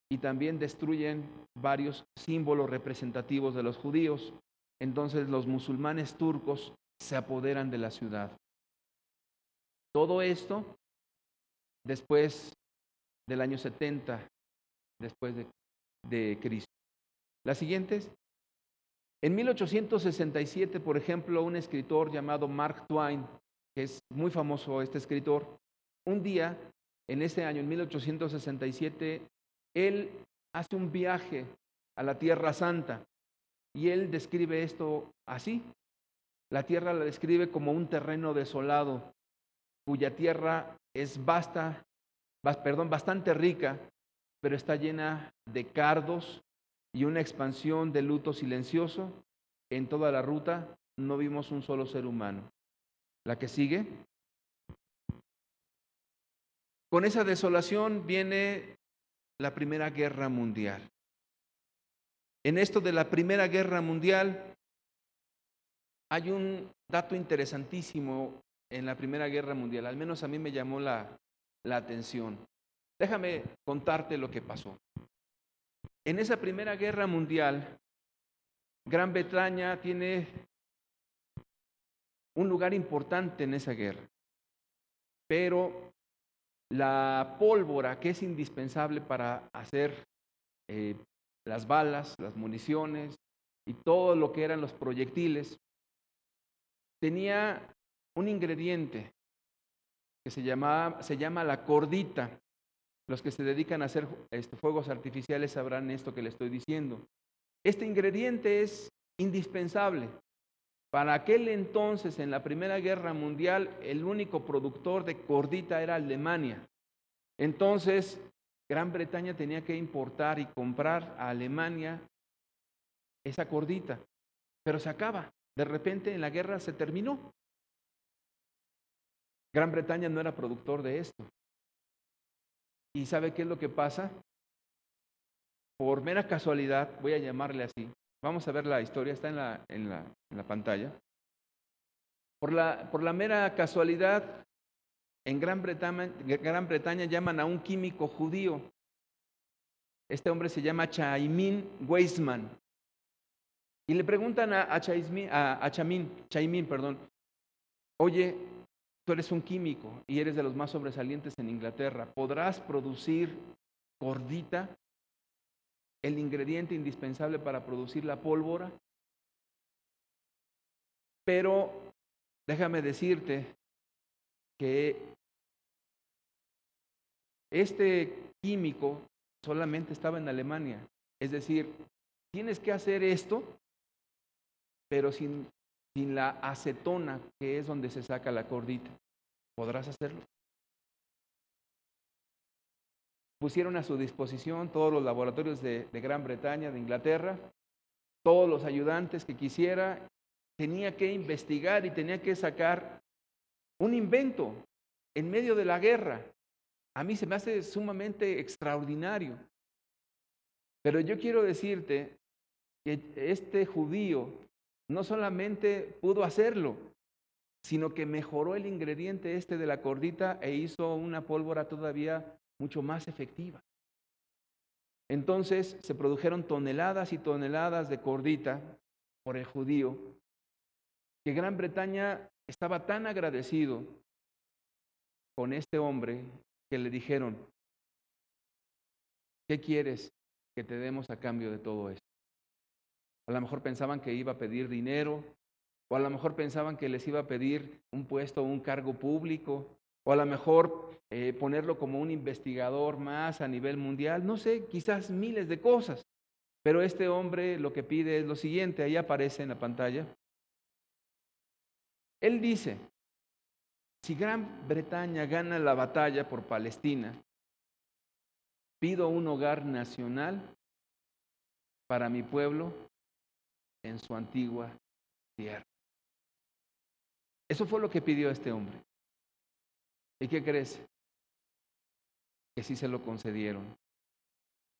y también destruyen varios símbolos representativos de los judíos. Entonces los musulmanes turcos se apoderan de la ciudad. Todo esto después del año 70, después de Cristo. Las siguientes. En 1867, por ejemplo, un escritor llamado Mark Twain, que es muy famoso este escritor, un día, en ese año, en 1867, él hace un viaje a la Tierra Santa y él describe esto así. La tierra la describe como un terreno desolado, cuya tierra es bastante rica, pero está llena de cardos y una expansión de luto silencioso. En toda la ruta no vimos un solo ser humano. La que sigue. Con esa desolación viene la Primera Guerra Mundial. En esto de la Primera Guerra Mundial hay un dato interesantísimo en la Primera Guerra Mundial, al menos a mí me llamó la atención. Déjame contarte lo que pasó. En esa Primera Guerra Mundial, Gran Bretaña tiene un lugar importante en esa guerra, pero la pólvora que es indispensable para hacer las balas, las municiones y todo lo que eran los proyectiles, tenía un ingrediente que se llama la cordita. Los que se dedican a hacer fuegos artificiales sabrán esto que le estoy diciendo. Este ingrediente es indispensable. Para aquel entonces, en la Primera Guerra Mundial, el único productor de cordita era Alemania. Entonces, Gran Bretaña tenía que importar y comprar a Alemania esa cordita. Pero se acaba. De repente en la guerra se terminó. Gran Bretaña no era productor de esto. ¿Y sabe qué es lo que pasa? por mera casualidad, voy a llamarle así, vamos a ver la historia, está en la pantalla. Por la mera casualidad, en Gran Bretaña llaman a un químico judío. Este hombre se llama Chaimín Weizmann. Y le preguntan a Chaimín, oye, tú eres un químico y eres de los más sobresalientes en Inglaterra, ¿podrás producir cordita, el ingrediente indispensable para producir la pólvora? Pero déjame decirte que este químico solamente estaba en Alemania. Es decir, tienes que hacer esto, pero sin la acetona, que es donde se saca la cordita. ¿Podrás hacerlo? Pusieron a su disposición todos los laboratorios de Gran Bretaña, de Inglaterra, todos los ayudantes que quisiera. Tenía que investigar y tenía que sacar un invento en medio de la guerra. A mí se me hace sumamente extraordinario. Pero yo quiero decirte que este judío no solamente pudo hacerlo, sino que mejoró el ingrediente de la cordita e hizo una pólvora todavía mucho más efectiva. Entonces se produjeron toneladas y toneladas de cordita por el judío, que Gran Bretaña estaba tan agradecido con este hombre que le dijeron, ¿qué quieres que te demos a cambio de todo esto? A lo mejor pensaban que iba a pedir dinero, o a lo mejor pensaban que les iba a pedir un puesto o un cargo público, o a lo mejor ponerlo como un investigador más a nivel mundial, no sé, quizás miles de cosas. Pero este hombre lo que pide es lo siguiente, ahí aparece en la pantalla. Él dice, si Gran Bretaña gana la batalla por Palestina, pido un hogar nacional para mi pueblo en su antigua tierra. Eso fue lo que pidió este hombre. ¿Y qué crees? Que sí se lo concedieron.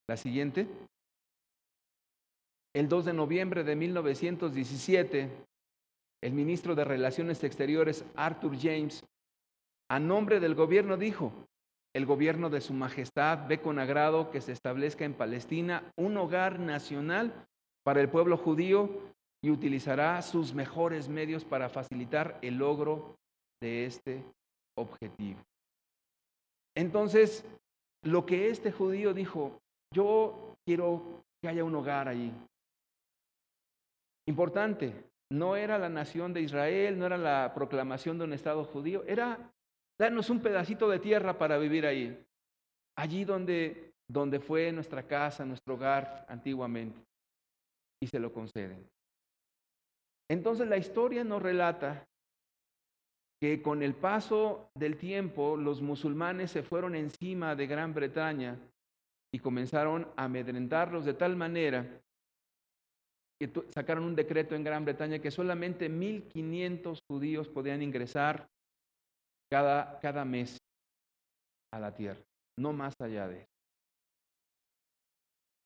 La siguiente. El 2 de noviembre de 1917, el ministro de Relaciones Exteriores, Arthur James, a nombre del gobierno dijo, el gobierno de su majestad ve con agrado que se establezca en Palestina un hogar nacional para el pueblo judío y utilizará sus mejores medios para facilitar el logro de este objetivo. Entonces, lo que este judío dijo, yo quiero que haya un hogar allí. Importante, no era la nación de Israel, no era la proclamación de un Estado judío, era darnos un pedacito de tierra para vivir ahí. Allí donde fue nuestra casa, nuestro hogar antiguamente. Y se lo conceden. Entonces la historia nos relata que con el paso del tiempo los musulmanes se fueron encima de Gran Bretaña y comenzaron a amedrentarlos de tal manera que sacaron un decreto en Gran Bretaña que solamente 1,500 judíos podían ingresar cada mes a la tierra, no más allá de eso.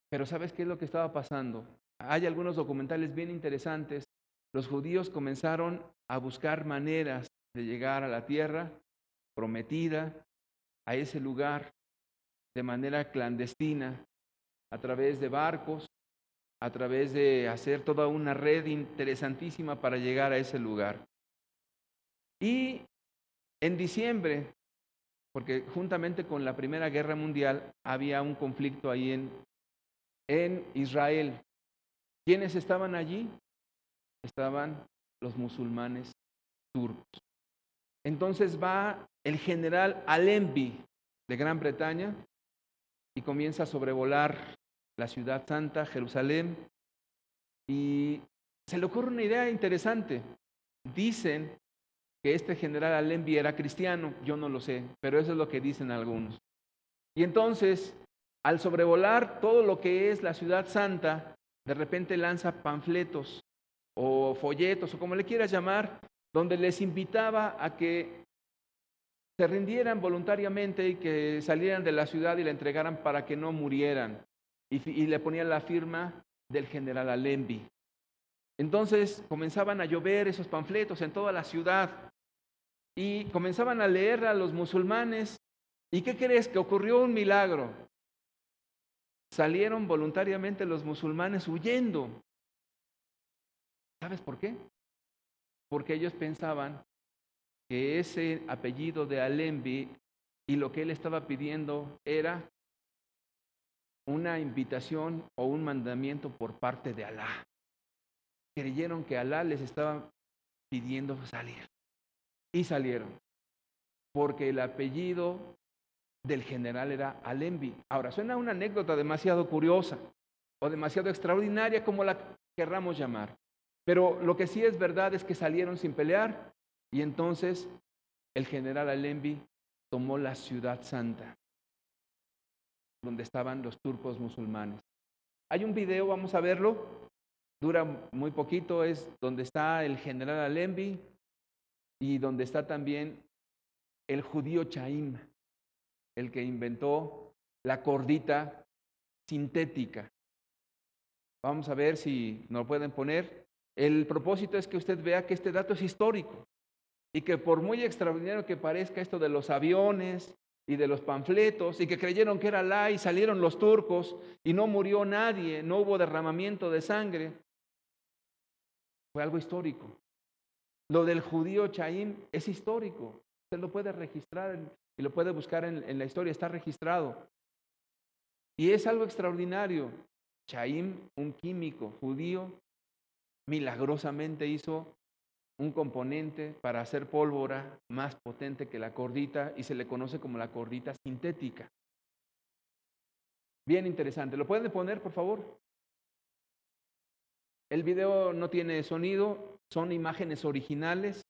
Pero ¿sabes qué es lo que estaba pasando? Hay algunos documentales bien interesantes. Los judíos comenzaron a buscar maneras de llegar a la tierra prometida, a ese lugar, de manera clandestina, a través de barcos, a través de hacer toda una red interesantísima para llegar a ese lugar. Y en diciembre, porque juntamente con la Primera Guerra Mundial había un conflicto ahí en Israel. ¿Quiénes estaban allí? Estaban los musulmanes turcos. Entonces va el general Allenby de Gran Bretaña y comienza a sobrevolar la ciudad santa, Jerusalén, y se le ocurre una idea interesante. Dicen que este general Allenby era cristiano, yo no lo sé, pero eso es lo que dicen algunos. Y entonces, al sobrevolar todo lo que es la ciudad santa, de repente lanza panfletos o folletos o como le quieras llamar, donde les invitaba a que se rindieran voluntariamente y que salieran de la ciudad y la entregaran para que no murieran. y le ponían la firma del general Allenby. Entonces comenzaban a llover esos panfletos en toda la ciudad y comenzaban a leer a los musulmanes. ¿Y qué crees? Que ocurrió un milagro. Salieron voluntariamente los musulmanes huyendo. ¿Sabes por qué? Porque ellos pensaban que ese apellido de Allenby y lo que él estaba pidiendo era una invitación o un mandamiento por parte de Alá. Creyeron que Alá les estaba pidiendo salir. Y salieron. Porque el apellido del general era Allenby. Ahora, suena una anécdota demasiado curiosa o demasiado extraordinaria, como la querramos llamar. Pero lo que sí es verdad es que salieron sin pelear y entonces el general Allenby tomó la ciudad santa, donde estaban los turcos musulmanes. Hay un video, vamos a verlo, dura muy poquito, es donde está el general Allenby y donde está también el judío Chaim, el que inventó la cordita sintética. Vamos a ver si nos lo pueden poner. El propósito es que usted vea que este dato es histórico y que por muy extraordinario que parezca esto de los aviones y de los panfletos y que creyeron que era Alá y salieron los turcos y no murió nadie, no hubo derramamiento de sangre, fue algo histórico. Lo del judío Chaim es histórico, usted lo puede registrar y lo puede buscar en la historia, está registrado. Y es algo extraordinario. Chaim, un químico judío, milagrosamente hizo un componente para hacer pólvora más potente que la cordita y se le conoce como la cordita sintética. Bien interesante. ¿Lo pueden poner, por favor? El video no tiene sonido, son imágenes originales.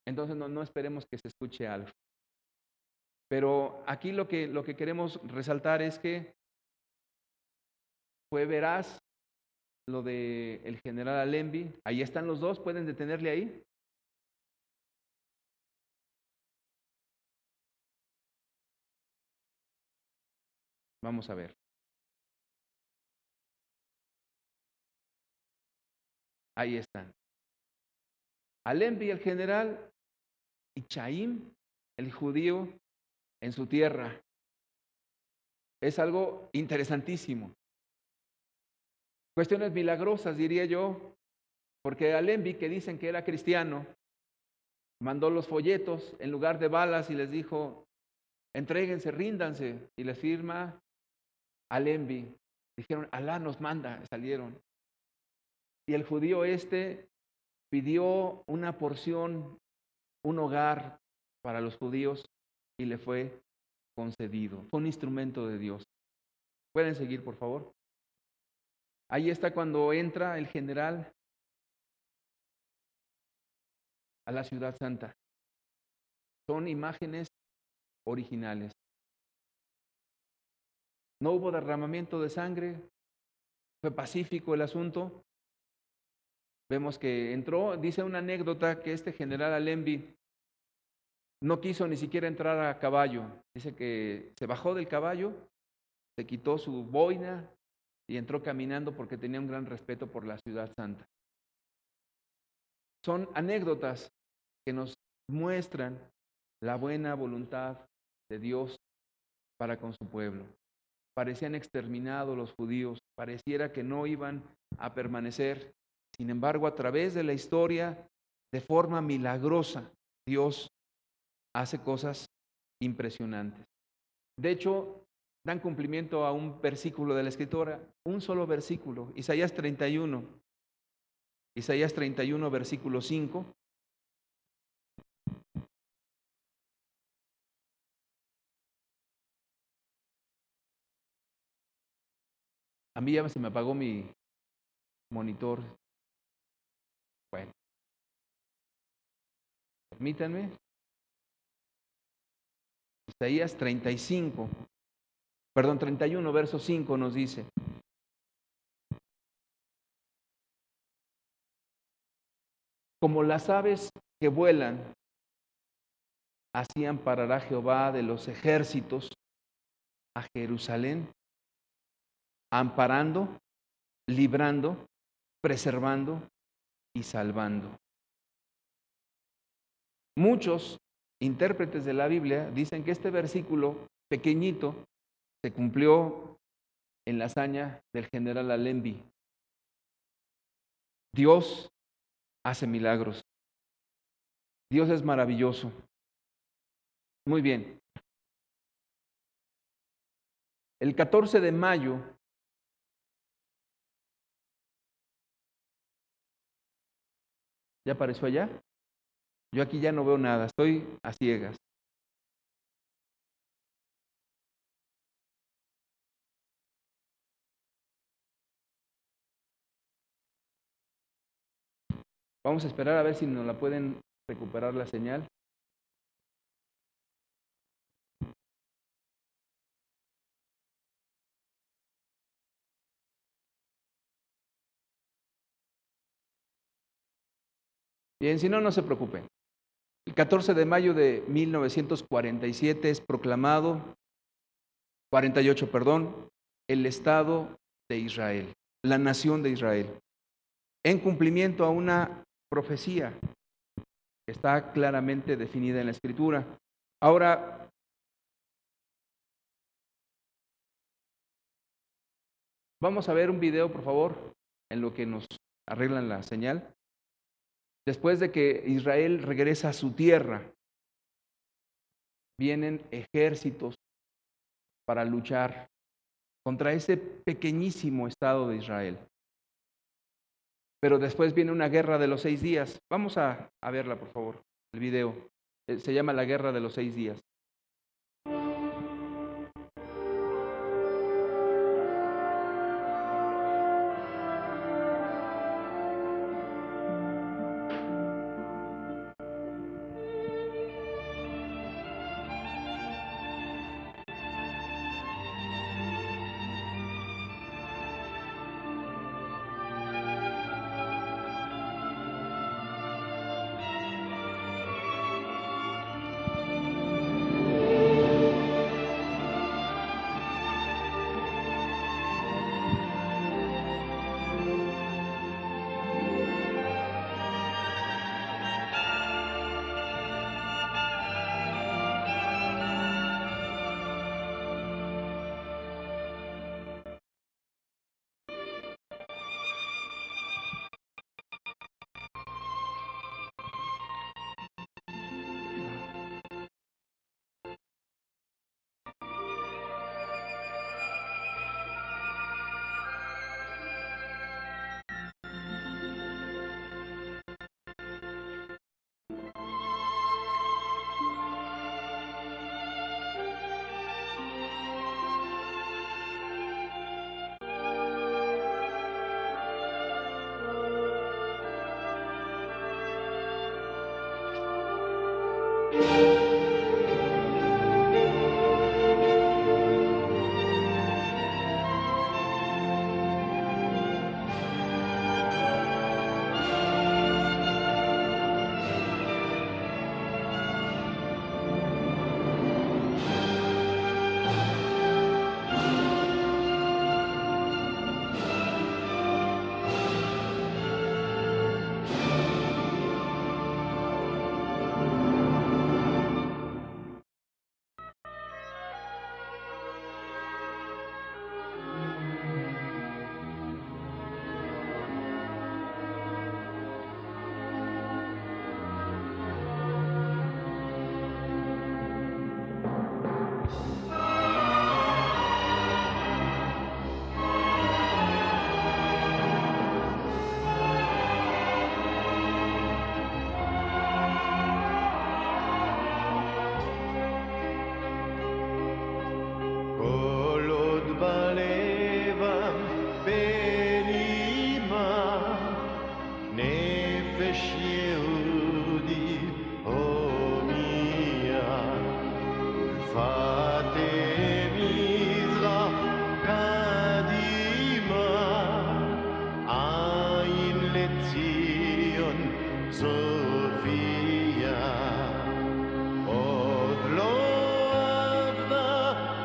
Entonces no esperemos que se escuche algo. Pero aquí lo que queremos resaltar es que fue veraz lo del general Allenby. Ahí están los dos, ¿pueden detenerle ahí? Vamos a ver. Ahí están. Allenby, el general, y Chaim, el judío, en su tierra. Es algo interesantísimo. Cuestiones milagrosas, diría yo, porque Allenby, que dicen que era cristiano, mandó los folletos en lugar de balas y les dijo, entréguense, ríndanse, y les firma Allenby. Dijeron, Alá nos manda, salieron. Y el judío pidió una porción, un hogar para los judíos y le fue concedido. Fue un instrumento de Dios. ¿Pueden seguir, por favor? Ahí está cuando entra el general a la ciudad santa. Son imágenes originales. No hubo derramamiento de sangre, fue pacífico el asunto. Vemos que entró, dice una anécdota que este general Allenby no quiso ni siquiera entrar a caballo. Dice que se bajó del caballo, se quitó su boina y entró caminando porque tenía un gran respeto por la ciudad santa. Son anécdotas que nos muestran la buena voluntad de Dios para con su pueblo. Parecían exterminados los judíos, pareciera que no iban a permanecer. Sin embargo, a través de la historia, de forma milagrosa, Dios hace cosas impresionantes. De hecho, dan cumplimiento a un versículo de la Escritura, un solo versículo, Isaías 31. Isaías 31, versículo 5. A mí ya se me apagó mi monitor. Bueno, permítanme. Isaías 31, verso 5 nos dice: como las aves que vuelan, así amparará Jehová de los ejércitos a Jerusalén, amparando, librando, preservando y salvando. Muchos intérpretes de la Biblia dicen que este versículo pequeñito se cumplió en la hazaña del general Allenby. Dios hace milagros. Dios es maravilloso. Muy bien. El 14 de mayo ¿ya apareció allá? Yo aquí ya no veo nada, estoy a ciegas. Vamos a esperar a ver si nos la pueden recuperar la señal. Bien, si no, no se preocupen. El 14 de mayo de 1947 es proclamado, 48, perdón, el Estado de Israel, la nación de Israel, en cumplimiento a una profecía que está claramente definida en la Escritura. Ahora, vamos a ver un video, por favor, en lo que nos arreglan la señal. Después de que Israel regresa a su tierra, vienen ejércitos para luchar contra ese pequeñísimo Estado de Israel. Pero después viene una guerra de los 6 días. Vamos a verla, por favor, el video. Se llama la Guerra de los 6 días.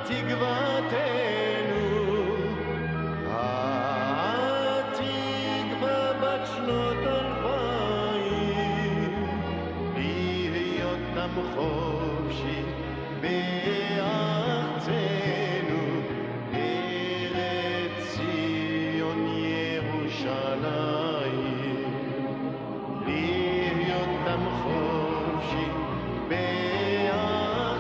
תקוותנו חופשי בארצנו, ארץ ציון ירושלים. להיות עם חופשי בארצנו,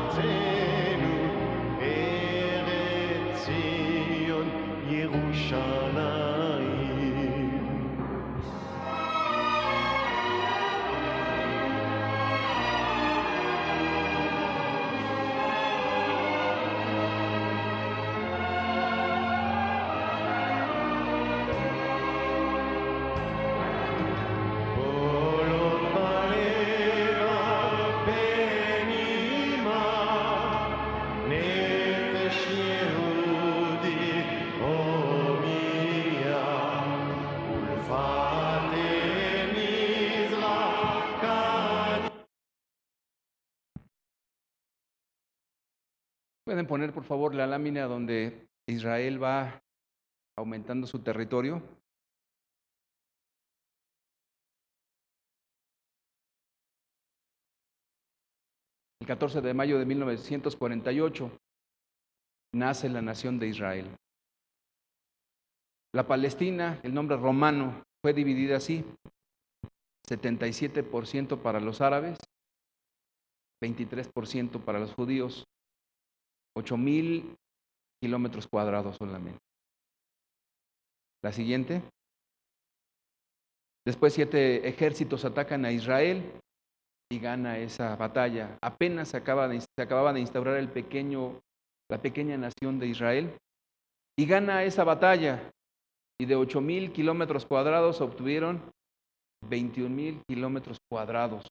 ארץ ציון ירושלים. קולות בלב הפנימה, נפש יהודי הומייה, ולפתי מזרח קדימה.
¿Pueden poner por favor la lámina donde Israel va aumentando su territorio? El 14 de mayo de 1948 nace la nación de Israel. La Palestina, el nombre romano, fue dividida así: 77% para los árabes, 23% para los judíos, 8,000 kilómetros cuadrados solamente. La siguiente. Después 7 ejércitos atacan a Israel y gana esa batalla. Apenas se acababa de instaurar la pequeña nación de Israel, y gana esa batalla, y de 8,000 kilómetros cuadrados obtuvieron 21,000 kilómetros cuadrados.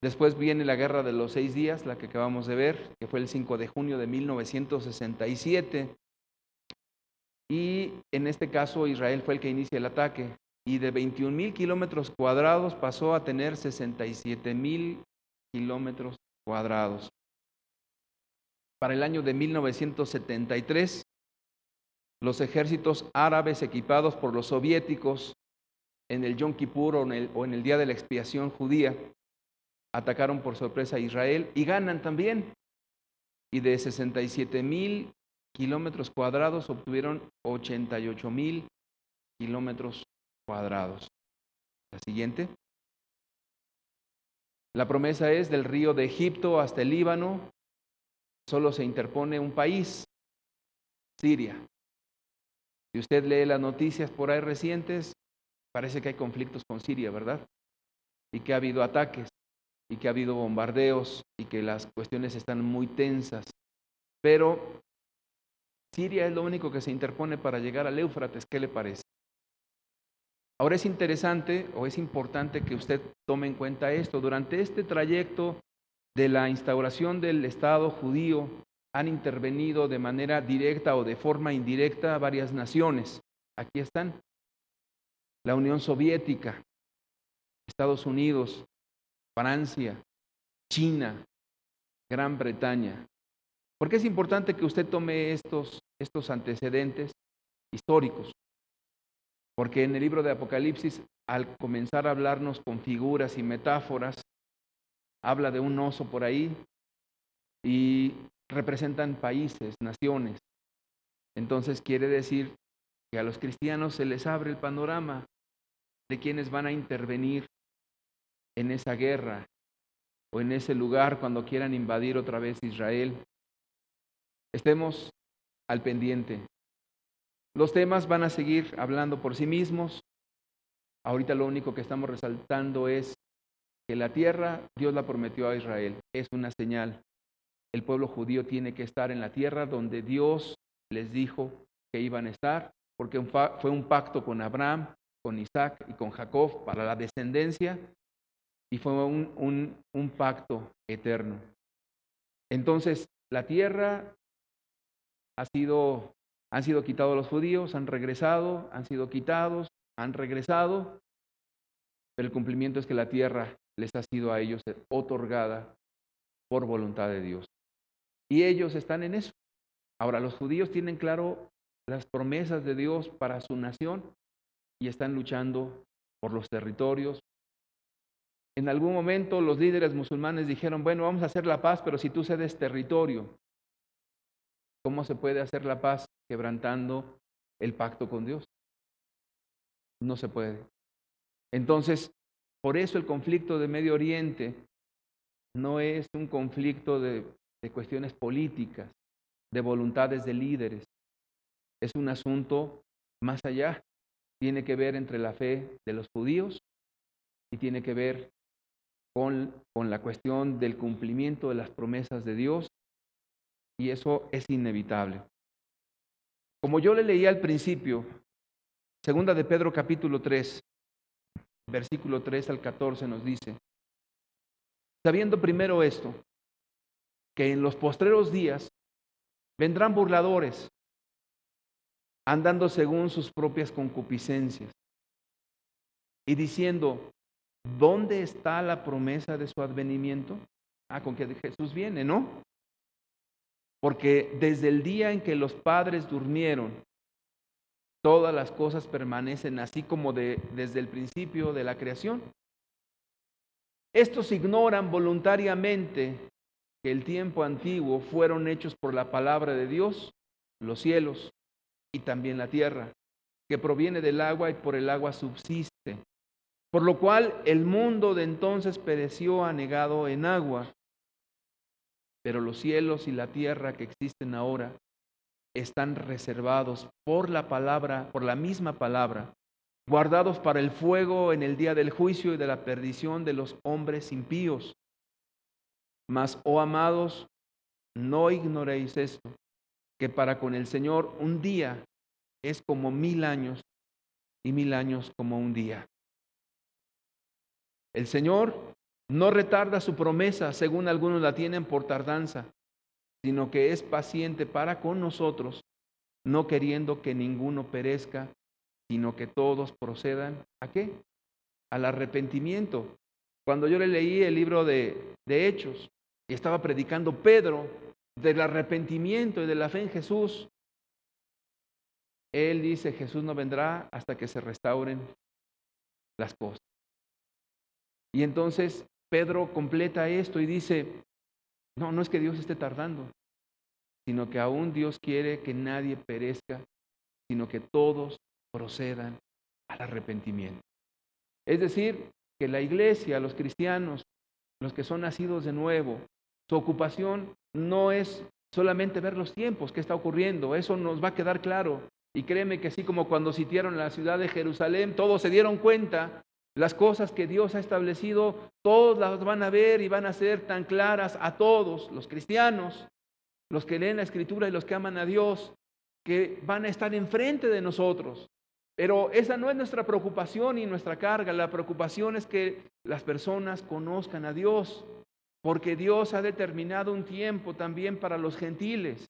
Después viene la Guerra de los 6 días, la que acabamos de ver, que fue el 5 de junio de 1967, y en este caso Israel fue el que inicia el ataque, y de 21,000 kilómetros cuadrados pasó a tener 67,000 kilómetros cuadrados. Para el año de 1973, los ejércitos árabes equipados por los soviéticos en el Yom Kippur o en el Día de la Expiación Judía atacaron por sorpresa a Israel y ganan también. Y de 67,000 kilómetros cuadrados obtuvieron 88,000 kilómetros cuadrados. La siguiente. La promesa es: del río de Egipto hasta el Líbano, solo se interpone un país, Siria. Si usted lee las noticias por ahí recientes, parece que hay conflictos con Siria, ¿verdad? Y que ha habido ataques, y que ha habido bombardeos, y que las cuestiones están muy tensas. Pero Siria es lo único que se interpone para llegar al Éufrates. ¿Qué le parece? Ahora es interesante o es importante que usted tome en cuenta esto. Durante este trayecto de la instauración del Estado judío han intervenido de manera directa o de forma indirecta varias naciones. Aquí están: la Unión Soviética, Estados Unidos, Francia, China, Gran Bretaña. ¿Por qué es importante que usted tome estos antecedentes históricos? Porque en el libro de Apocalipsis, al comenzar a hablarnos con figuras y metáforas, habla de un oso por ahí y representan países, naciones. Entonces quiere decir que a los cristianos se les abre el panorama de quienes van a intervenir en esa guerra o en ese lugar cuando quieran invadir otra vez Israel. Estemos al pendiente. Los temas van a seguir hablando por sí mismos. Ahorita lo único que estamos resaltando es que la tierra Dios la prometió a Israel. Es una señal. El pueblo judío tiene que estar en la tierra donde Dios les dijo que iban a estar, porque fue un pacto con Abraham, con Isaac y con Jacob para la descendencia, y fue un pacto eterno. Entonces, la tierra han sido quitados los judíos, han regresado, han sido quitados, han regresado, pero el cumplimiento es que la tierra les ha sido a ellos otorgada por voluntad de Dios. Y ellos están en eso. Ahora, los judíos tienen claro las promesas de Dios para su nación y están luchando por los territorios, En algún momento los líderes musulmanes dijeron, bueno, vamos a hacer la paz, pero si tú cedes territorio, ¿cómo se puede hacer la paz quebrantando el pacto con Dios? No se puede. Entonces, por eso el conflicto de Medio Oriente no es un conflicto de cuestiones políticas, de voluntades de líderes. Es un asunto más allá. Tiene que ver entre la fe de los judíos y tiene que ver con la cuestión del cumplimiento de las promesas de Dios, y eso es inevitable. Como yo le leía al principio, segunda de Pedro capítulo 3, versículo 3 al 14 nos dice, sabiendo primero esto, que en los postreros días vendrán burladores, andando según sus propias concupiscencias, y diciendo, ¿dónde está la promesa de su advenimiento? Con que Jesús viene, ¿no? Porque desde el día en que los padres durmieron, todas las cosas permanecen así como desde el principio de la creación. Estos ignoran voluntariamente que el tiempo antiguo fueron hechos por la palabra de Dios, los cielos y también la tierra, que proviene del agua y por el agua subsiste. Por lo cual el mundo de entonces pereció anegado en agua, pero los cielos y la tierra que existen ahora están reservados por la palabra, por la misma palabra, guardados para el fuego en el día del juicio y de la perdición de los hombres impíos. Mas, oh amados, no ignoréis esto, que para con el Señor un día es como 1000 años y 1000 años como un día. El Señor no retarda su promesa, según algunos la tienen por tardanza, sino que es paciente para con nosotros, no queriendo que ninguno perezca, sino que todos procedan, ¿a qué? Al arrepentimiento. Cuando yo le leí el libro de Hechos y estaba predicando Pedro del arrepentimiento y de la fe en Jesús, él dice, Jesús no vendrá hasta que se restauren las cosas. Y entonces Pedro completa esto y dice, no es que Dios esté tardando, sino que aún Dios quiere que nadie perezca, sino que todos procedan al arrepentimiento. Es decir, que la iglesia, los cristianos, los que son nacidos de nuevo, su ocupación no es solamente ver los tiempos que está ocurriendo, eso nos va a quedar claro. Y créeme que así como cuando sitiaron la ciudad de Jerusalén, todos se dieron cuenta, las cosas que Dios ha establecido, todos las van a ver y van a ser tan claras a todos, los cristianos, los que leen la Escritura y los que aman a Dios, que van a estar enfrente de nosotros. Pero esa no es nuestra preocupación y nuestra carga. La preocupación es que las personas conozcan a Dios, porque Dios ha determinado un tiempo también para los gentiles,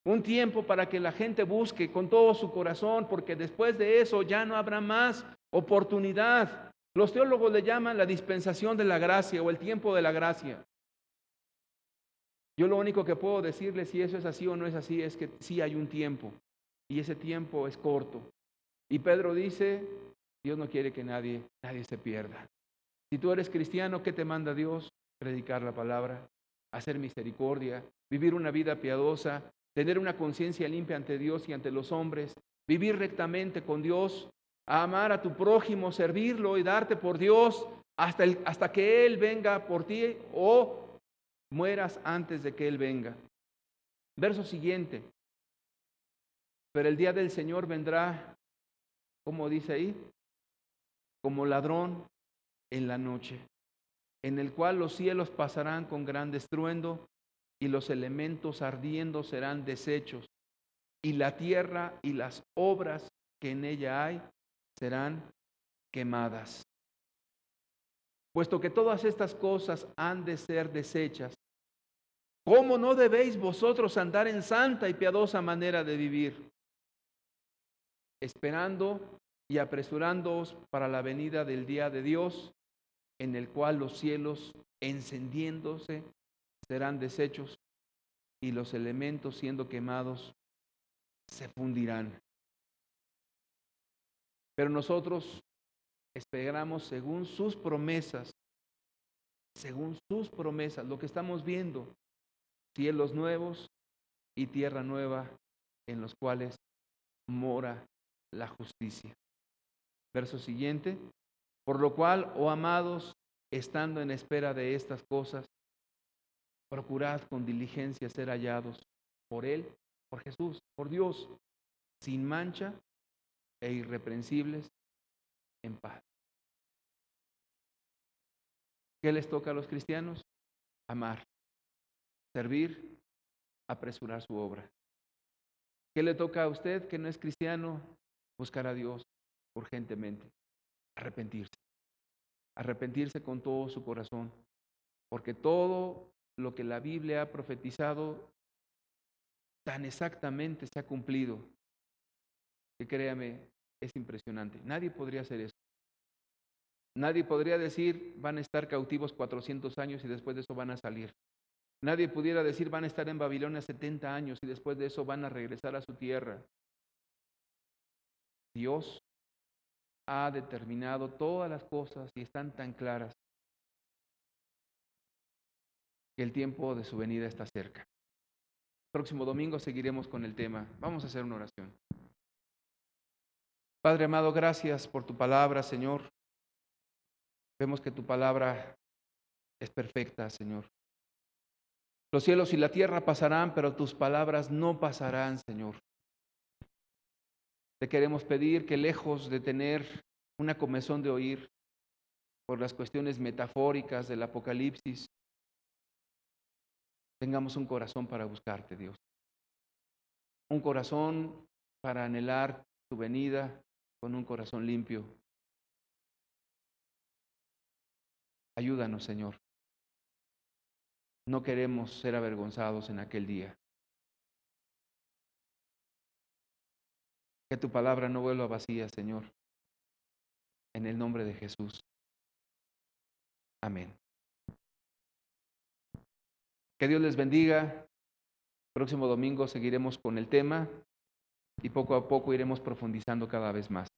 un tiempo para que la gente busque con todo su corazón, porque después de eso ya no habrá más oportunidad. Los teólogos le llaman la dispensación de la gracia o el tiempo de la gracia. Yo lo único que puedo decirles si eso es así o no es así es que sí hay un tiempo y ese tiempo es corto. Y Pedro dice, Dios no quiere que nadie se pierda. Si tú eres cristiano, ¿qué te manda Dios? Predicar la palabra, hacer misericordia, vivir una vida piadosa, tener una conciencia limpia ante Dios y ante los hombres, vivir rectamente con Dios, a amar a tu prójimo, servirlo y darte por Dios hasta que Él venga por ti o mueras antes de que Él venga. Verso siguiente. Pero el día del Señor vendrá, como dice ahí, como ladrón en la noche, en el cual los cielos pasarán con gran estruendo y los elementos ardiendo serán deshechos, y la tierra y las obras que en ella hay serán quemadas. Puesto que todas estas cosas han de ser deshechas, ¿cómo no debéis vosotros andar en santa y piadosa manera de vivir? Esperando y apresurándoos para la venida del día de Dios, en el cual los cielos encendiéndose serán deshechos y los elementos siendo quemados se fundirán. Pero nosotros esperamos según sus promesas según sus promesas, lo que estamos viendo, cielos nuevos y tierra nueva en los cuales mora la justicia. Verso siguiente, por lo cual, oh amados, estando en espera de estas cosas, procurad con diligencia ser hallados por Él, por Jesús, por Dios, sin mancha e irreprensibles en paz. ¿Qué les toca a los cristianos? Amar, servir, apresurar su obra. ¿Qué le toca a usted que no es cristiano? Buscar a Dios urgentemente, arrepentirse. Arrepentirse con todo su corazón, porque todo lo que la Biblia ha profetizado tan exactamente se ha cumplido, que créame, es impresionante. Nadie podría hacer eso. Nadie podría decir van a estar cautivos 400 años y después de eso van a salir. Nadie pudiera decir van a estar en Babilonia 70 años y después de eso van a regresar a su tierra. Dios ha determinado todas las cosas y están tan claras que el tiempo de su venida está cerca. Próximo domingo seguiremos con el tema. Vamos a hacer una oración. Padre amado, gracias por tu palabra, Señor. Vemos que tu palabra es perfecta, Señor. Los cielos y la tierra pasarán, pero tus palabras no pasarán, Señor. Te queremos pedir que lejos de tener una comezón de oír por las cuestiones metafóricas del Apocalipsis, tengamos un corazón para buscarte, Dios. Un corazón para anhelar tu venida con un corazón limpio. Ayúdanos, Señor. No queremos ser avergonzados en aquel día. Que tu palabra no vuelva vacía, Señor. En el nombre de Jesús. Amén. Que Dios les bendiga. Próximo domingo seguiremos con el tema y poco a poco iremos profundizando cada vez más.